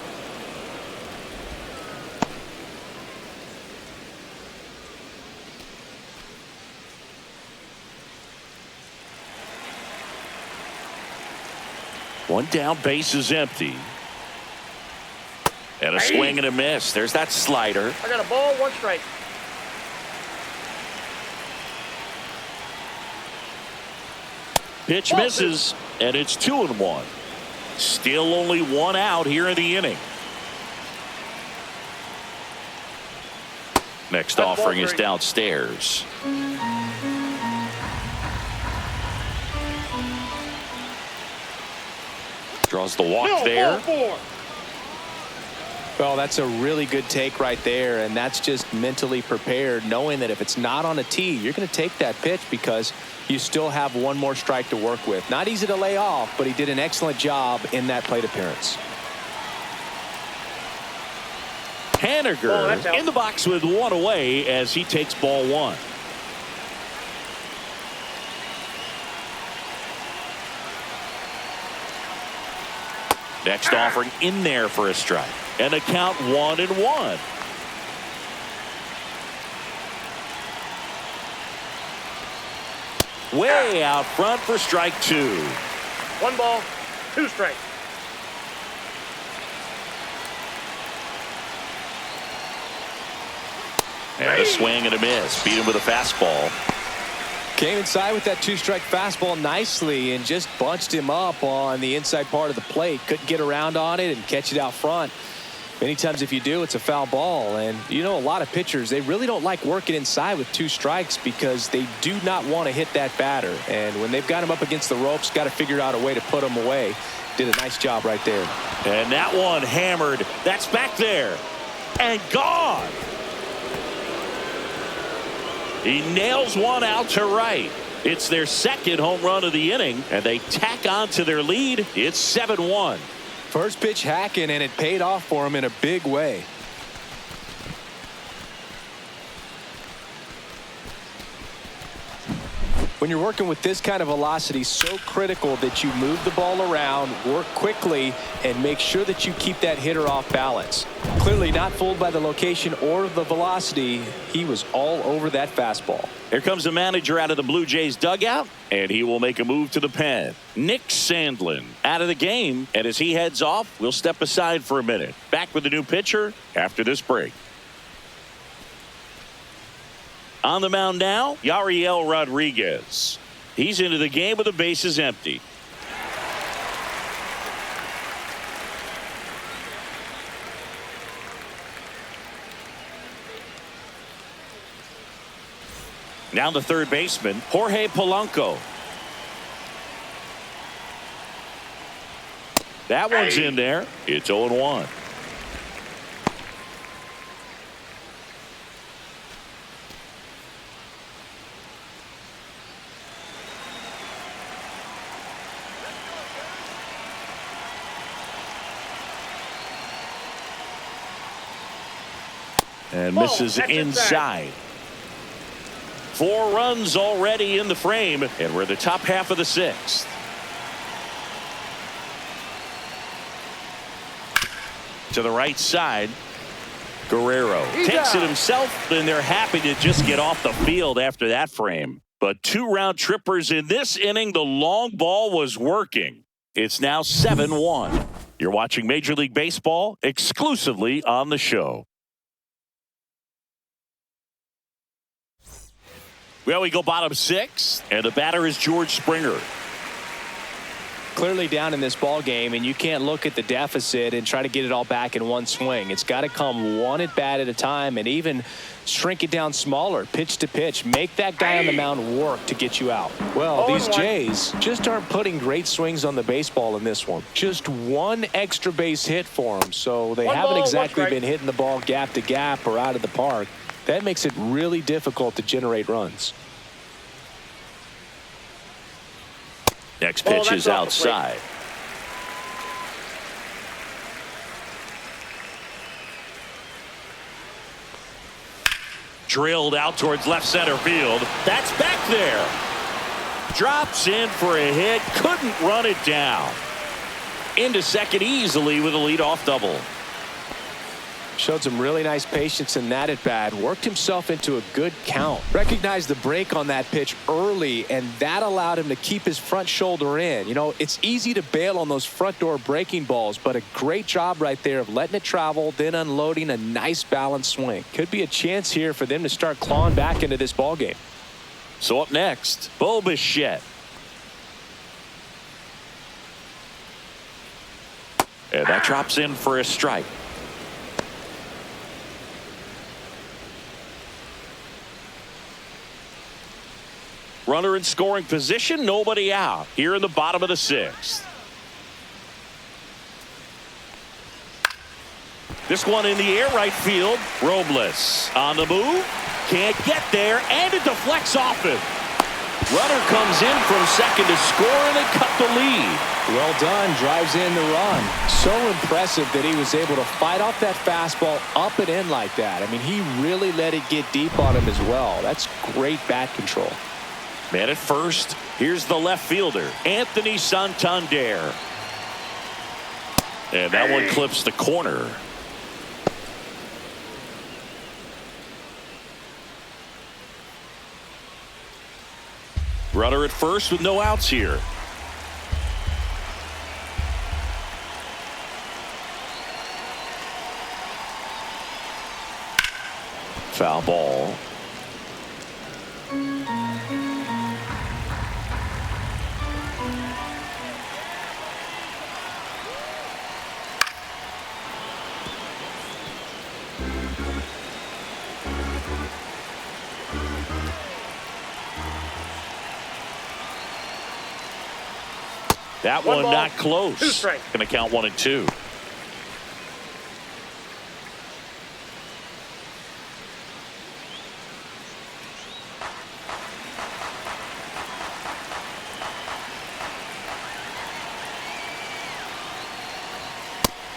One down, base is empty. And a swing and a miss. There's that slider. I got a ball, 1 strike. Pitch misses, and it's 2-1. Still only 1 out here in the inning. Next offering is downstairs. Draws the walk there. Well, that's a really good take right there, and that's just mentally prepared, knowing that if it's not on a tee, you're going to take that pitch because you still have 1 more strike to work with. Not easy to lay off, but he did an excellent job in that plate appearance. Haniger in the box with 1 away as he takes ball 1. Next offering in there for a strike. And a count 1-1. Way out front for strike 2. 1 ball, 2 strikes. And a swing and a miss. Beat him with a fastball. Came inside with that two-strike fastball nicely and just bunched him up on the inside part of the plate. Couldn't get around on it and catch it out front. Many times if you do, it's a foul ball. And you know, a lot of pitchers, they really don't like working inside with two strikes because they do not want to hit that batter. And when they've got him up against the ropes, got to figure out a way to put him away. Did a nice job right there. And that one hammered. That's back there. And gone. He nails one out to right. It's their second home run of the inning, and they tack on to their lead. It's 7-1. First pitch hacking, and it paid off for him in a big way. When you're working with this kind of velocity, so critical that you move the ball around, work quickly, and make sure that you keep that hitter off balance. Clearly not fooled by the location or the velocity. He was all over that fastball. Here comes the manager out of the Blue Jays dugout, and he will make a move to the pen. Nick Sandlin out of the game, and as he heads off, we'll step aside for a minute. Back with the new pitcher after this break. On the mound now, Yariel Rodriguez. He's into the game with the bases empty. Now the third baseman, Jorge Polanco. That one's in there. It's 0-1. And misses inside. 4 runs already in the frame, and we're the top half of the 6th. To the right side, Guerrero takes it himself, and they're happy to just get off the field after that frame. But 2 round trippers in this inning. The long ball was working. It's now 7-1. You're watching Major League Baseball exclusively on the show. Well, we go bottom 6, and the batter is George Springer. Clearly down in this ball game, and you can't look at the deficit and try to get it all back in one swing. It's got to come one at bat at a time, and even shrink it down smaller, pitch to pitch. Make that guy on the mound work to get you out. Well, these Jays just aren't putting great swings on the baseball in this one. Just one extra base hit for them, so they haven't exactly been hitting the ball gap to gap or out of the park. That makes it really difficult to generate runs. Next pitch is outside. Drilled out towards left center field. That's back there. Drops in for a hit. Couldn't run it down. Into second easily with a leadoff double. Showed some really nice patience in that at bat. Worked himself into a good count. Recognized the break on that pitch early, and that allowed him to keep his front shoulder in. You know, it's easy to bail on those front door breaking balls, but a great job right there of letting it travel, then unloading a nice balanced swing. Could be a chance here for them to start clawing back into this ball game. So up next, Bo Bichette. And that drops in for a strike. Runner in scoring position, nobody out here in the bottom of the 6th. This one in the air, right field. Robles on the move, can't get there, and it deflects off him. Runner comes in from second to score, and they cut the lead. Well done, drives in the run. So impressive that he was able to fight off that fastball up and in like that. I mean, he really let it get deep on him as well. That's great bat control. Man at first, here's the left fielder, Anthony Santander. And that one clips the corner. Runner at first with no outs here. Foul ball. That one not close. 2 strikes. Going to count 1 and 2.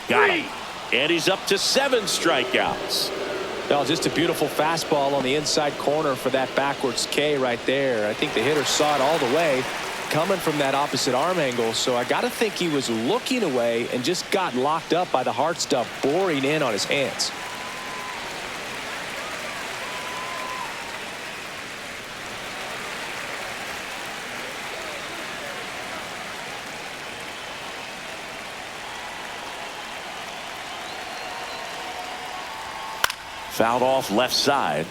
Got him. And he's up to 7 strikeouts. Well, just a beautiful fastball on the inside corner for that backwards K right there. I think the hitter saw it all the way coming from that opposite arm angle. So I got to think he was looking away and just got locked up by the hard stuff boring in on his hands. Fouled off left side.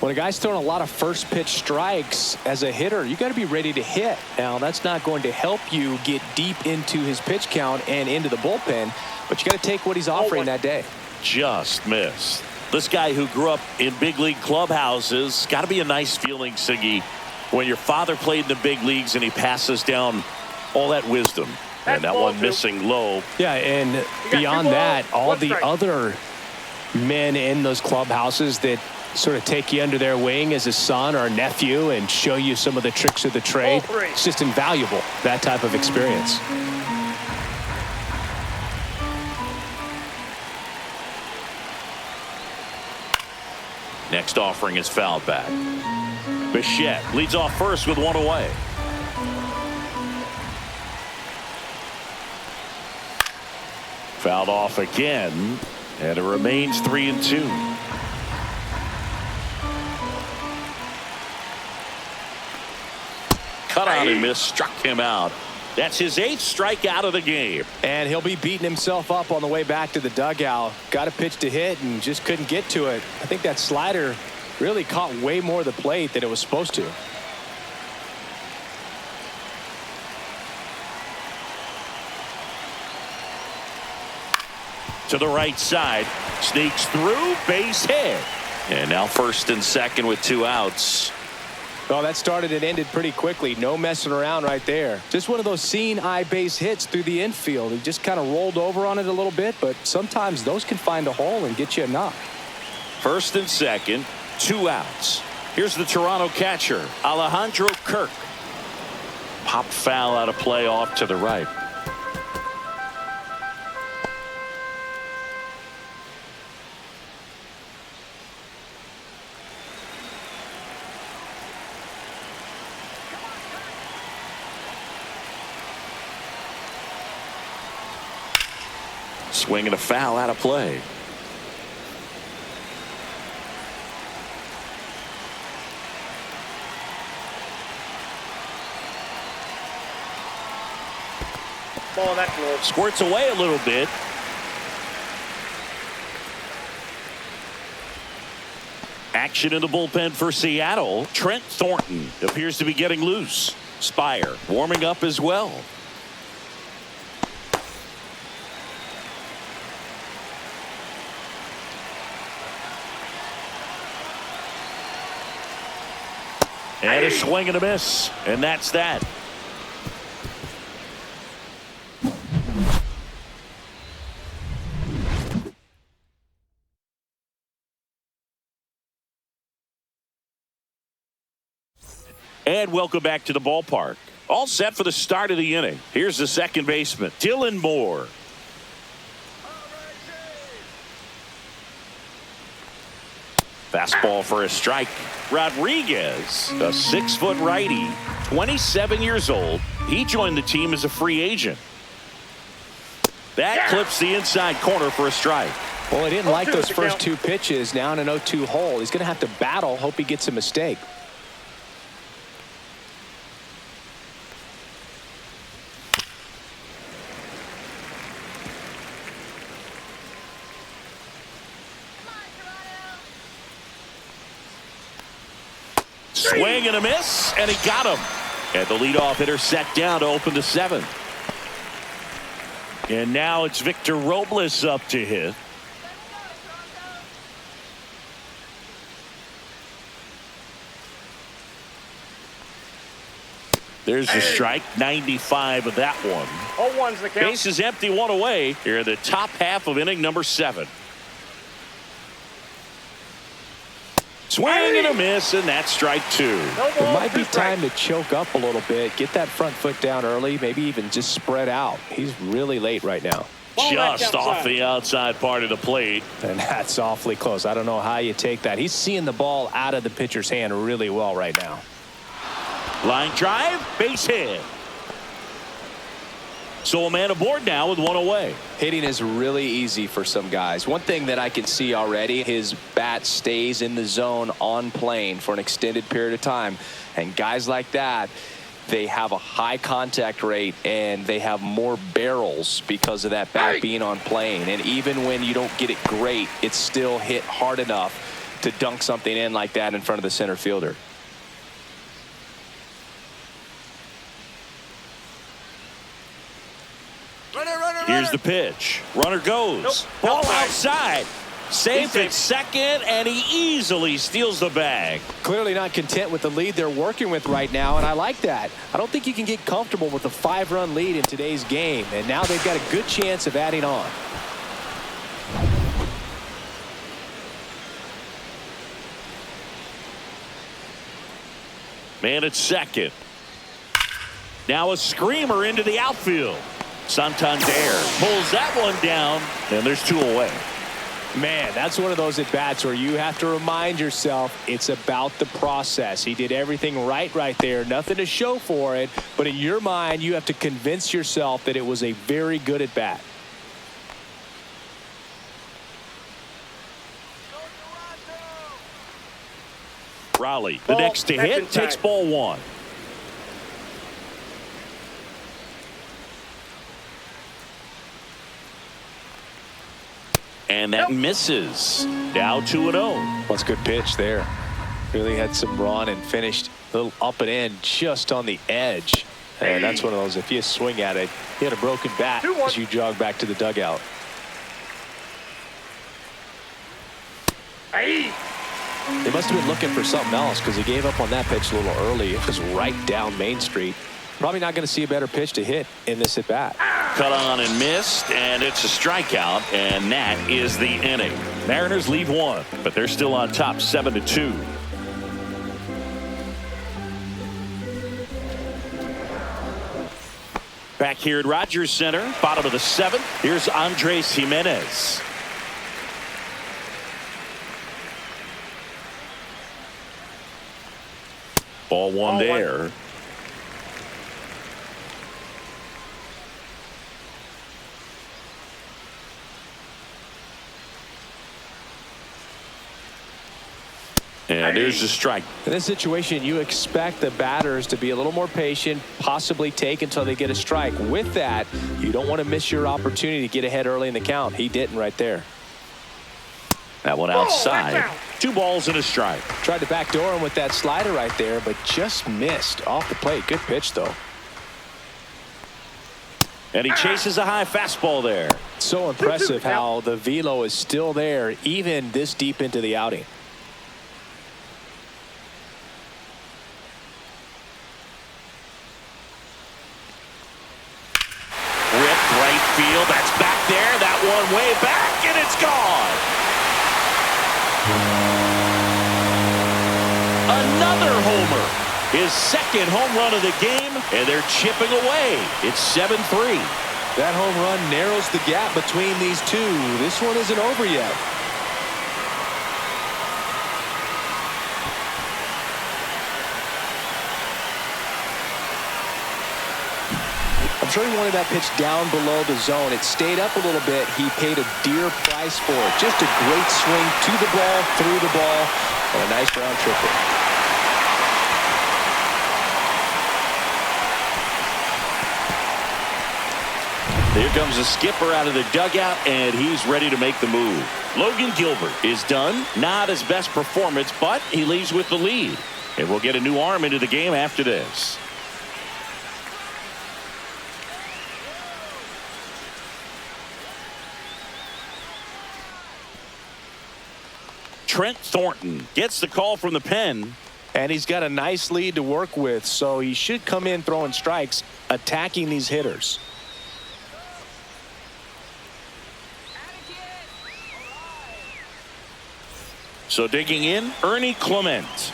When a guy's throwing a lot of first pitch strikes as a hitter, you got to be ready to hit. Now, that's not going to help you get deep into his pitch count and into the bullpen, but you got to take what he's offering that day. Just missed. This guy who grew up in big league clubhouses, got to be a nice feeling, Siggy, when your father played in the big leagues and he passes down all that wisdom. And that one missing low. Yeah, and beyond that, all the other men in those clubhouses that sort of take you under their wing as a son or a nephew and show you some of the tricks of the trade. It's just invaluable, that type of experience. Next offering is fouled back. Bichette leads off first with 1 away. Fouled off again. And it remains 3 and 2. Cut out and miss, struck him out. That's his 8th strikeout of the game. And he'll be beating himself up on the way back to the dugout. Got a pitch to hit and just couldn't get to it. I think that slider really caught way more of the plate than it was supposed to. To the right side, sneaks through, base hit. And now first and second with 2 outs. Well, that started and ended pretty quickly. No messing around right there. Just one of those seeing eye base hits through the infield. He just kind of rolled over on it a little bit, but sometimes those can find a hole and get you a knock. First and second, 2 outs. Here's the Toronto catcher, Alejandro Kirk. Popped foul out of play off to the right. Swinging a foul out of play. Ball that close. Squirts away a little bit. Action in the bullpen for Seattle. Trent Thornton appears to be getting loose. Spire warming up as well. And a swing and a miss. And that's that. And welcome back to the ballpark. All set for the start of the inning. Here's the second baseman, Dylan Moore. Fastball for a strike. Rodriguez, a 6-foot righty, 27 years old. He joined the team as a free agent. That clips the inside corner for a strike. Well, he didn't like those first 2 pitches. Now in an 0-2 hole. He's going to have to battle. Hope he gets a mistake. Swing and a miss, and he got him. And the leadoff hitter set down to open the 7th. And now it's Victor Robles up to hit. There's the strike, 95 of that one. 0-1's the count. Base is empty, one away here in the top half of inning number 7. Swing and a miss, and that's strike 2. It might be time to choke up a little bit, get that front foot down early, maybe even just spread out. He's really late right now. Just off the outside part of the plate. And that's awfully close. I don't know how you take that. He's seeing the ball out of the pitcher's hand really well right now. Line drive, base hit. So a man aboard now with one away. Hitting is really easy for some guys. One thing that I can see already, his bat stays in the zone on plane for an extended period of time. And guys like that, they have a high contact rate and they have more barrels because of that bat being on plane. And even when you don't get it great, it's still hit hard enough to dunk something in like that in front of the center fielder. Here's the pitch. Runner goes. Ball outside. Safe at second, and he easily steals the bag. Clearly not content with the lead they're working with right now, and I like that. I don't think you can get comfortable with a 5-run lead in today's game, and now they've got a good chance of adding on. Man at second. Now a screamer into the outfield. Santander pulls that one down, and there's 2 away. Man, that's one of those at-bats where you have to remind yourself it's about the process. He did everything right there. Nothing to show for it, but in your mind, you have to convince yourself that it was a very good at-bat. Raleigh, the next to hit, takes ball 1. And that misses. Now 2-0. That's a good pitch there. Really had some run and finished a little up and in just on the edge. And that's one of those, if you swing at it, you had a broken bat as you jog back to the dugout. They must have been looking for something else because he gave up on that pitch a little early. It was right down Main Street. Probably not going to see a better pitch to hit in this at bat. Cut on and missed, and it's a strikeout, and that is the inning. Mariners leave 1, but they're still on top 7-2. Back here at Rogers Center, bottom of the 7th. Here's Andres Jimenez. Ball 1 there. And there's the strike. In this situation, you expect the batters to be a little more patient, possibly take until they get a strike. With that, you don't want to miss your opportunity to get ahead early in the count. He didn't right there. That one outside. 2 balls and a strike. Tried to backdoor him with that slider right there, but just missed off the plate. Good pitch, though. And he chases a high fastball there. So impressive how the velo is still there, even this deep into the outing. Field, that's back there, that one way back, and it's gone. Another homer, his 2nd home run of the game, and they're chipping away. It's 7-3. That home run narrows the gap between these two. This one isn't over yet. I'm sure he wanted that pitch down below the zone. It stayed up a little bit. He paid a dear price for it. Just a great swing to the ball, through the ball, and a nice round triple. Here comes the skipper out of the dugout, and he's ready to make the move. Logan Gilbert is done. Not his best performance, but he leaves with the lead. And we'll get a new arm into the game after this. Trent Thornton gets the call from the pen. And he's got a nice lead to work with, so he should come in throwing strikes, attacking these hitters. So digging in, Ernie Clement.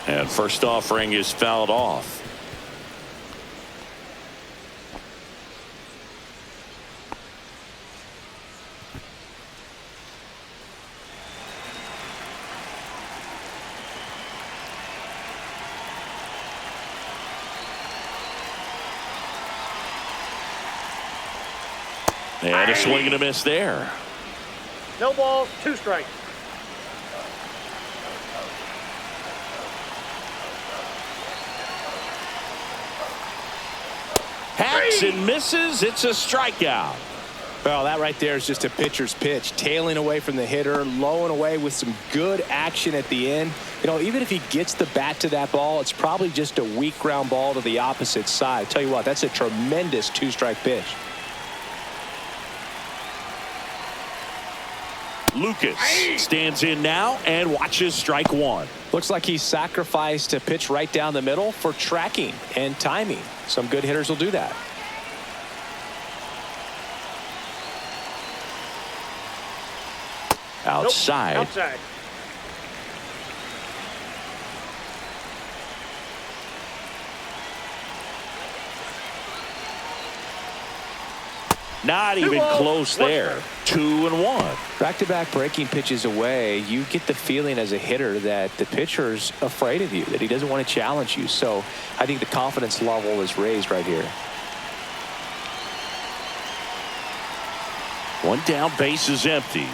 And first offering is fouled off. And a swing and a miss there. No balls, 2 strikes. Hacks and misses. It's a strikeout. Well, that right there is just a pitcher's pitch. Tailing away from the hitter, low and away with some good action at the end. You know, even if he gets the bat to that ball, it's probably just a weak ground ball to the opposite side. I tell you what, that's a tremendous 2-strike pitch. Lucas stands in now and watches strike 1. Looks like he sacrificed a pitch right down the middle for tracking and timing. Some good hitters will do that. Outside. Nope, outside. Not even close there. 2-1. Back-to-back breaking pitches away, you get the feeling as a hitter that the pitcher's afraid of you, that he doesn't want to challenge you. So I think the confidence level is raised right here. One down, base is empty.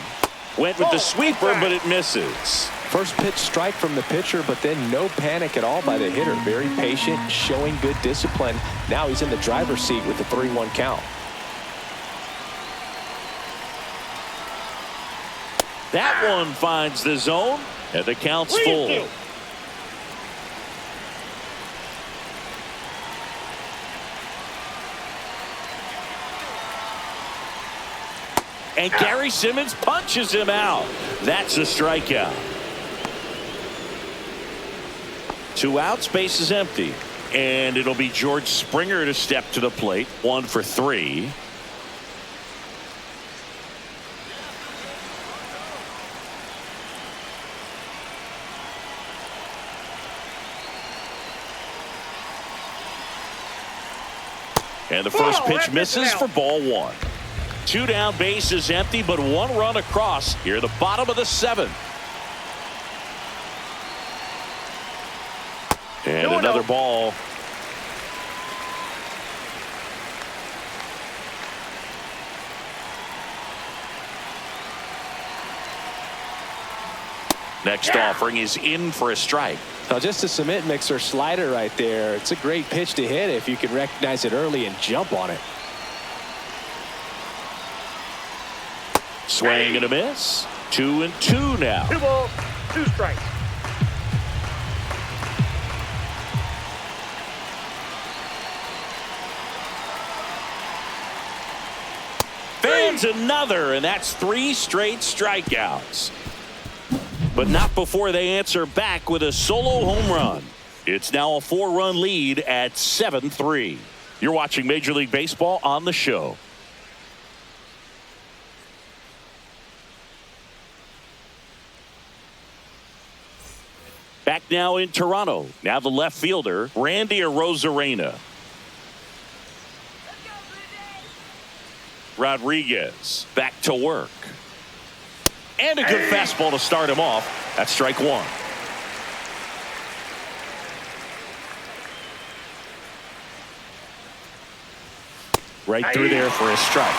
Went with the sweeper, but it misses. First pitch strike from the pitcher, but then no panic at all by the hitter. Very patient, showing good discipline. Now he's in the driver's seat with the 3-1 count. That one finds the zone, and the count's full. And Gary Simmons punches him out. That's a strikeout. 2 outs, base is empty. And it'll be George Springer to step to the plate. 1 for 3. And the first pitch misses for ball 1. 2 down, base is empty, but 1 run across here at the bottom of the 7th. And another ball. Next offering is in for a strike. Now just a cement mixer slider right there. It's a great pitch to hit if you can recognize it early and jump on it. Swing and a miss. 2-2 now. 2 balls, 2 strikes. Fans another, and that's 3 straight strikeouts. But not before they answer back with a solo home run. It's now a 4-run lead at 7-3. You're watching Major League Baseball on the show. Back now in Toronto. Now the left fielder, Randy Arozarena. Rodriguez back to work. And a good fastball to start him off. That's strike 1. Right through there for a strike.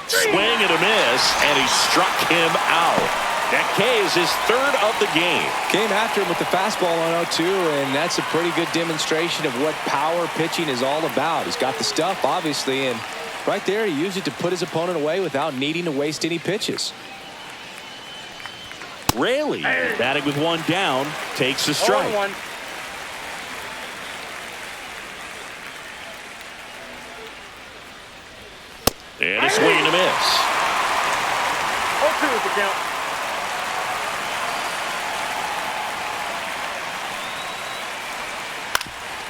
Swing and a miss, and he struck him out. That K is his third of the game. Came after him with the fastball on 0-2, and that's a pretty good demonstration of what power pitching is all about. He's got the stuff, obviously, and right there he used it to put his opponent away without needing to waste any pitches. Raley, batting with one down, takes a strike. 0-1. And a swing and a miss. 0-2 is the count.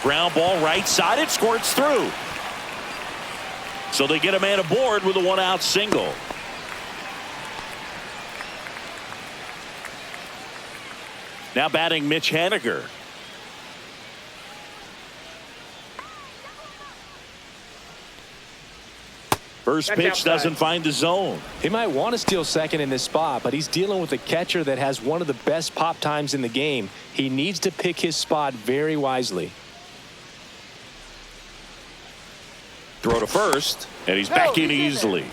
Ground ball right side. It squirts through. So they get a man aboard with a one-out single. Now batting Mitch Haniger. First That's pitch outside. doesn't find the zone. He might want to steal second in this spot, but he's dealing with a catcher that has one of the best pop times in the game. He needs to pick his spot very wisely. Throw to first, and he's back in easily.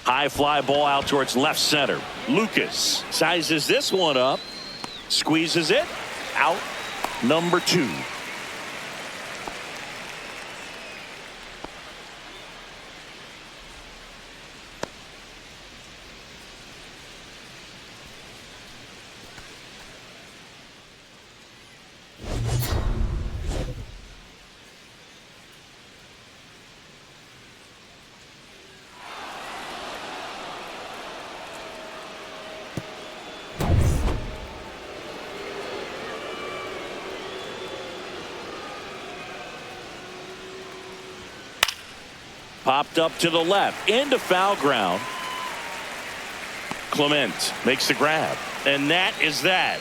High fly ball out towards left center. Lucas sizes this one up, squeezes it, out, number 2. Popped up to the left into foul ground. Clement makes the grab, and that is that.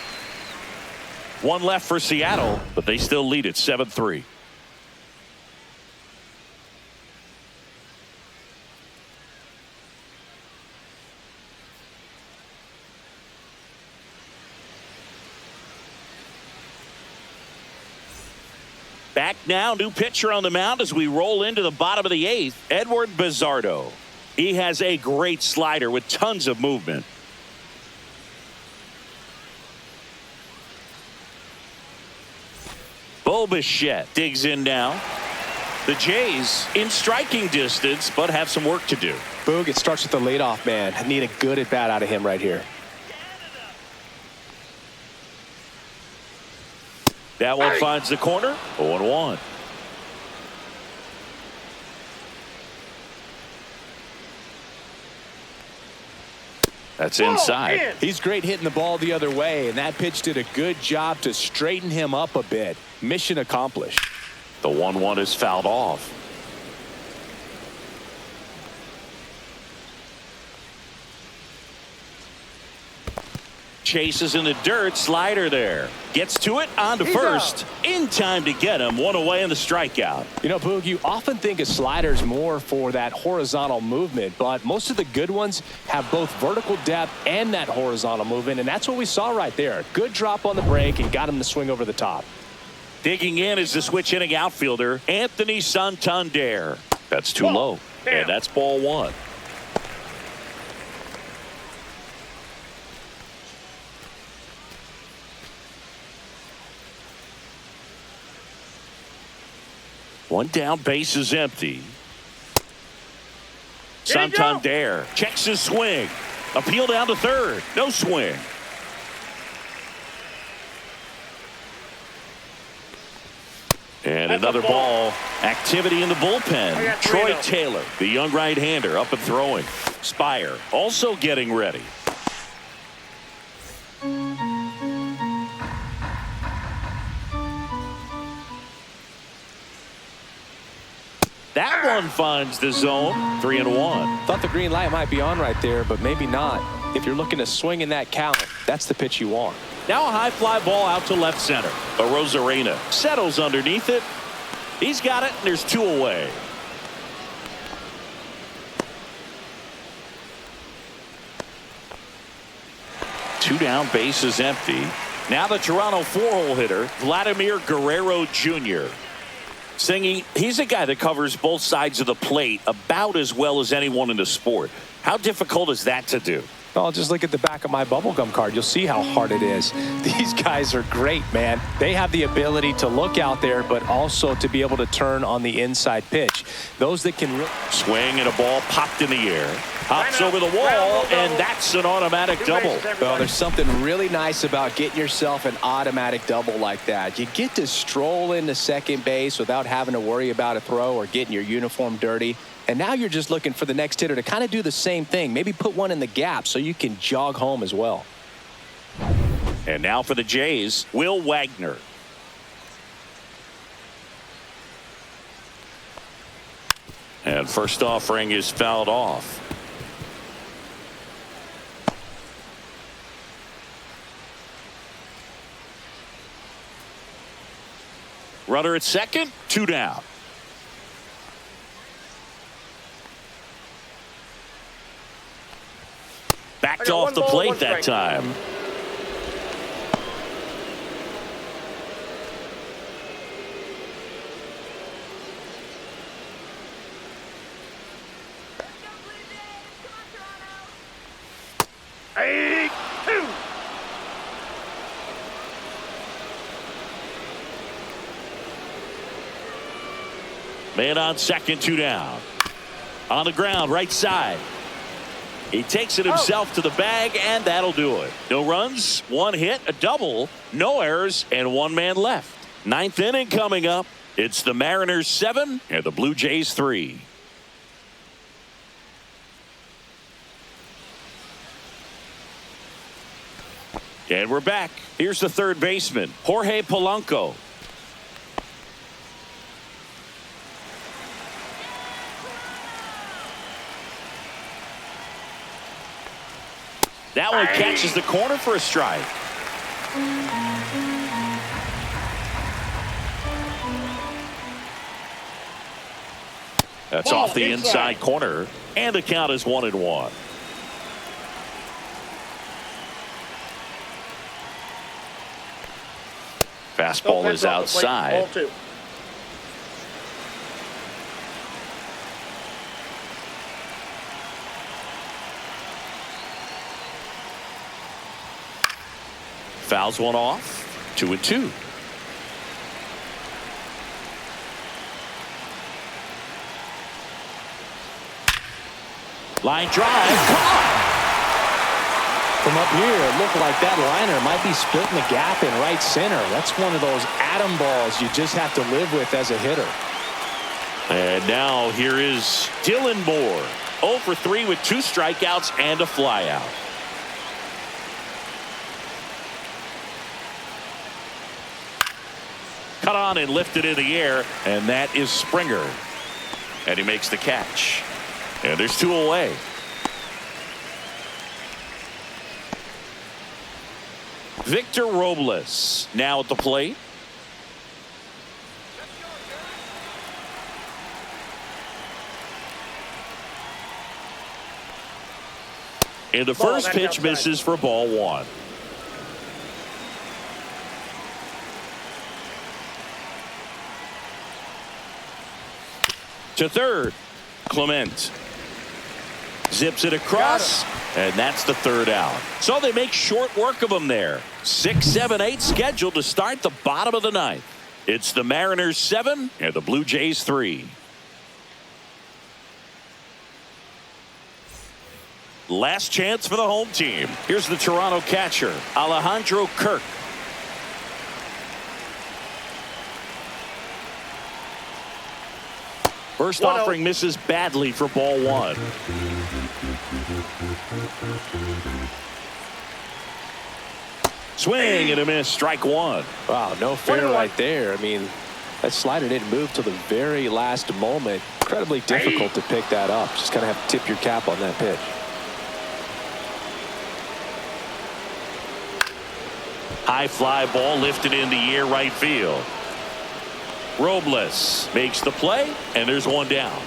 One left for Seattle, but they still lead it 7-3. Back now, new pitcher on the mound as we roll into the bottom of the 8th, Edward Bizzardo. He has a great slider with tons of movement. Bo Bichette digs in now. The Jays in striking distance, but have some work to do. Boog, it starts with the leadoff man. I need a good at bat out of him right here. That one finds the corner. 0-1. That's inside. He's great hitting the ball the other way, and that pitch did a good job to straighten him up a bit. Mission accomplished. The 1-1 is fouled off. Chases in the dirt, slider there. Gets to it, on to first. In time to get him, one away in the strikeout. You know, Boog, you often think a slider's more for that horizontal movement, but most of the good ones have both vertical depth and that horizontal movement, and that's what we saw right there. Good drop on the break and got him to swing over the top. Digging in is the switch hitting outfielder, Anthony Santander. That's too low, and that's ball 1. One down, base is empty. Santander checks his swing. Appeal down to third. No swing. And another ball. Activity in the bullpen. Troy Taylor, the young right-hander, up and throwing. Spire also getting ready. That one finds the zone. 3-1. Thought the green light might be on right there, but maybe not. If you're looking to swing in that count, that's the pitch you want. Now a high fly ball out to left center. Arozarena settles underneath it. He's got it, and there's 2 away. Two down, base is empty. Now the Toronto 4-hole hitter, Vladimir Guerrero Jr. Singy, he's a guy that covers both sides of the plate about as well as anyone in the sport. How difficult is that to do? Well, just look at the back of my bubblegum card. You'll see how hard it is. These guys are great, man. They have the ability to look out there, but also to be able to turn on the inside pitch. Those that can swing and a ball popped in the air. Hops over the wall, and that's an automatic double. Well, there's something really nice about getting yourself an automatic double like that. You get to stroll into second base without having to worry about a throw or getting your uniform dirty. And now you're just looking for the next hitter to kind of do the same thing. Maybe put one in the gap so you can jog home as well. And now for the Jays, Will Wagner. And first offering is fouled off. Runner at second, 2 down. Backed off the plate that time. Man on second, 2 down. On the ground, right side. He takes it himself to the bag, and that'll do it. No runs, 1 hit, a double, no errors, and 1 man left. 9th inning coming up. It's the Mariners 7 and the Blue Jays 3. And we're back. Here's the third baseman, Jorge Polanco. That one catches the corner for a strike. That's off the inside corner, and the count is 1-1. Fastball is outside. Fouls one off. 2-2. Line drive. From up here, it looked like that liner might be splitting the gap in right center. That's one of those atom balls you just have to live with as a hitter. And now here is Dylan Moore. 0 for 3 with 2 strikeouts and a flyout. Cut on and lifted in the air, and that is Springer. And he makes the catch. And there's 2 away. Victor Robles now at the plate. And the first pitch misses for ball 1. To third, Clement zips it across, and that's the 3rd out. So they make short work of him there. 6, 7, 8 scheduled to start the bottom of the 9th. It's the Mariners 7 and the Blue Jays 3. Last chance for the home team. Here's the Toronto catcher, Alejandro Kirk. First offering misses badly for ball 1. Swing and a miss, strike 1. Wow, no fair right there. I mean, that slider didn't move till the very last moment. Incredibly difficult to pick that up. Just kind of have to tip your cap on that pitch. High fly ball lifted in the air right field. Robles makes the play, and there's 1 down.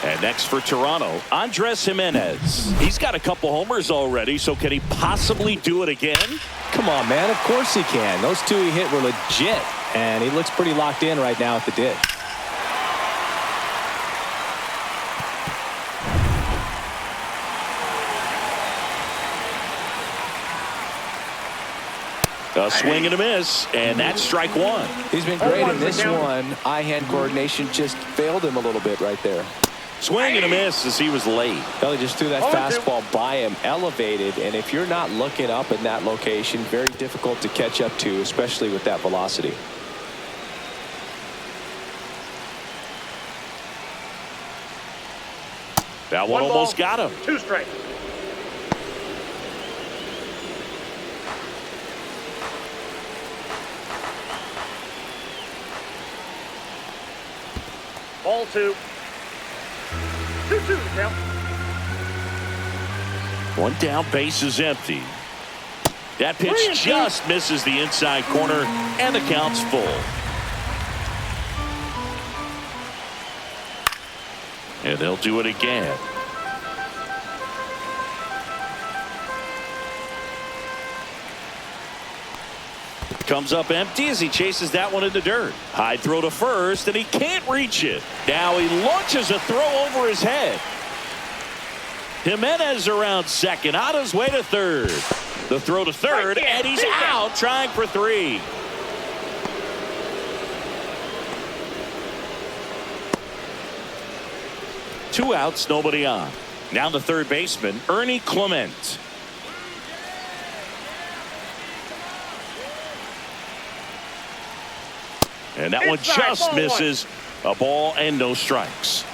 And next for Toronto, Andres Jimenez. He's got a couple homers already, so can he possibly do it again? Come on, man. Of course he can. Those two he hit were legit, and he looks pretty locked in right now at the ditch. A swing and a miss, and that's strike one. He's been great in this one. Eye-hand coordination just failed him a little bit right there. Swing and a miss as he was late. Well, he just threw that fastball by him, elevated, and if you're not looking up in that location, very difficult to catch up to, especially with that velocity. That one almost got him. 2 strikes. Ball 2. 2-2 count. One down, base is empty. That pitch just misses the inside corner, and the count's full. And they'll do it again. Comes up empty as he chases that one in the dirt. High throw to first, and he can't reach it. Now he launches a throw over his head. Jimenez around second, on his way to third. The throw to third, and he's out trying for 3. Two outs, nobody on. Now the third baseman, Ernie Clement. And that one just misses. A ball and no strikes.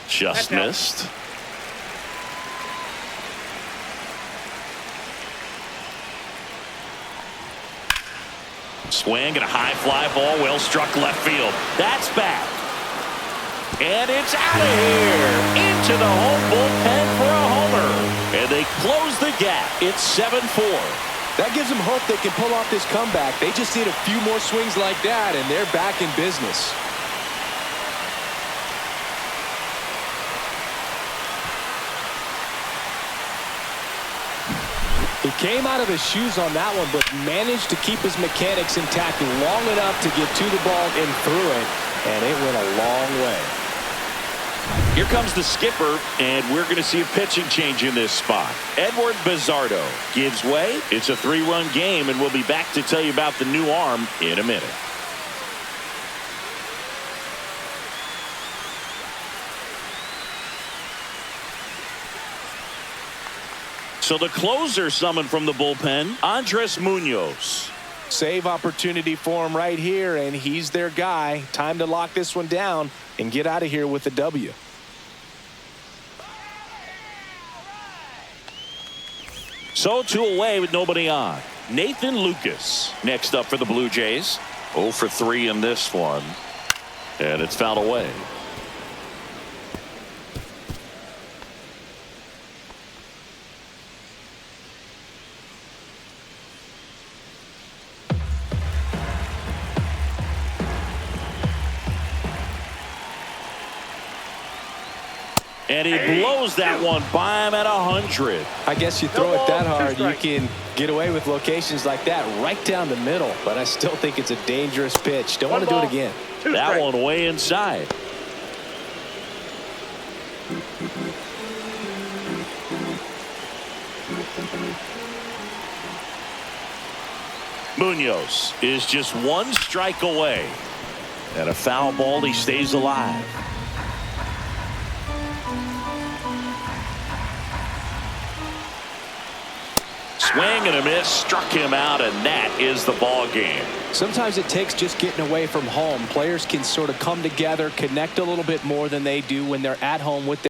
Just missed. Swing and a high fly ball, well struck left field. That's back. And it's out of here. Into the home bullpen for a homer. And they close the gap. It's 7-4. That gives them hope they can pull off this comeback. They just need a few more swings like that, and they're back in business. He came out of his shoes on that one, but managed to keep his mechanics intact long enough to get to the ball and through it, and it went a long way. Here comes the skipper, and we're going to see a pitching change in this spot. Edward Bizardo gives way. It's a 3-run game, and we'll be back to tell you about the new arm in a minute. So the closer summoned from the bullpen, Andres Munoz. Save opportunity for him right here, and he's their guy. Time to lock this one down and get out of here with a W. So 2 away with nobody on. Nathan Lucas next up for the Blue Jays. 0 for 3 in this one. And it's fouled away. And he blows that one by him at 100. I guess you throw it that hard, you can get away with locations like that right down the middle. But I still think it's a dangerous pitch. Don't want to do it again. That one way inside. Munoz is just 1 strike away. And a foul ball, he stays alive. Swing and a miss, struck him out, and that is the ball game. Sometimes it takes just getting away from home. Players can sort of come together, connect a little bit more than they do when they're at home with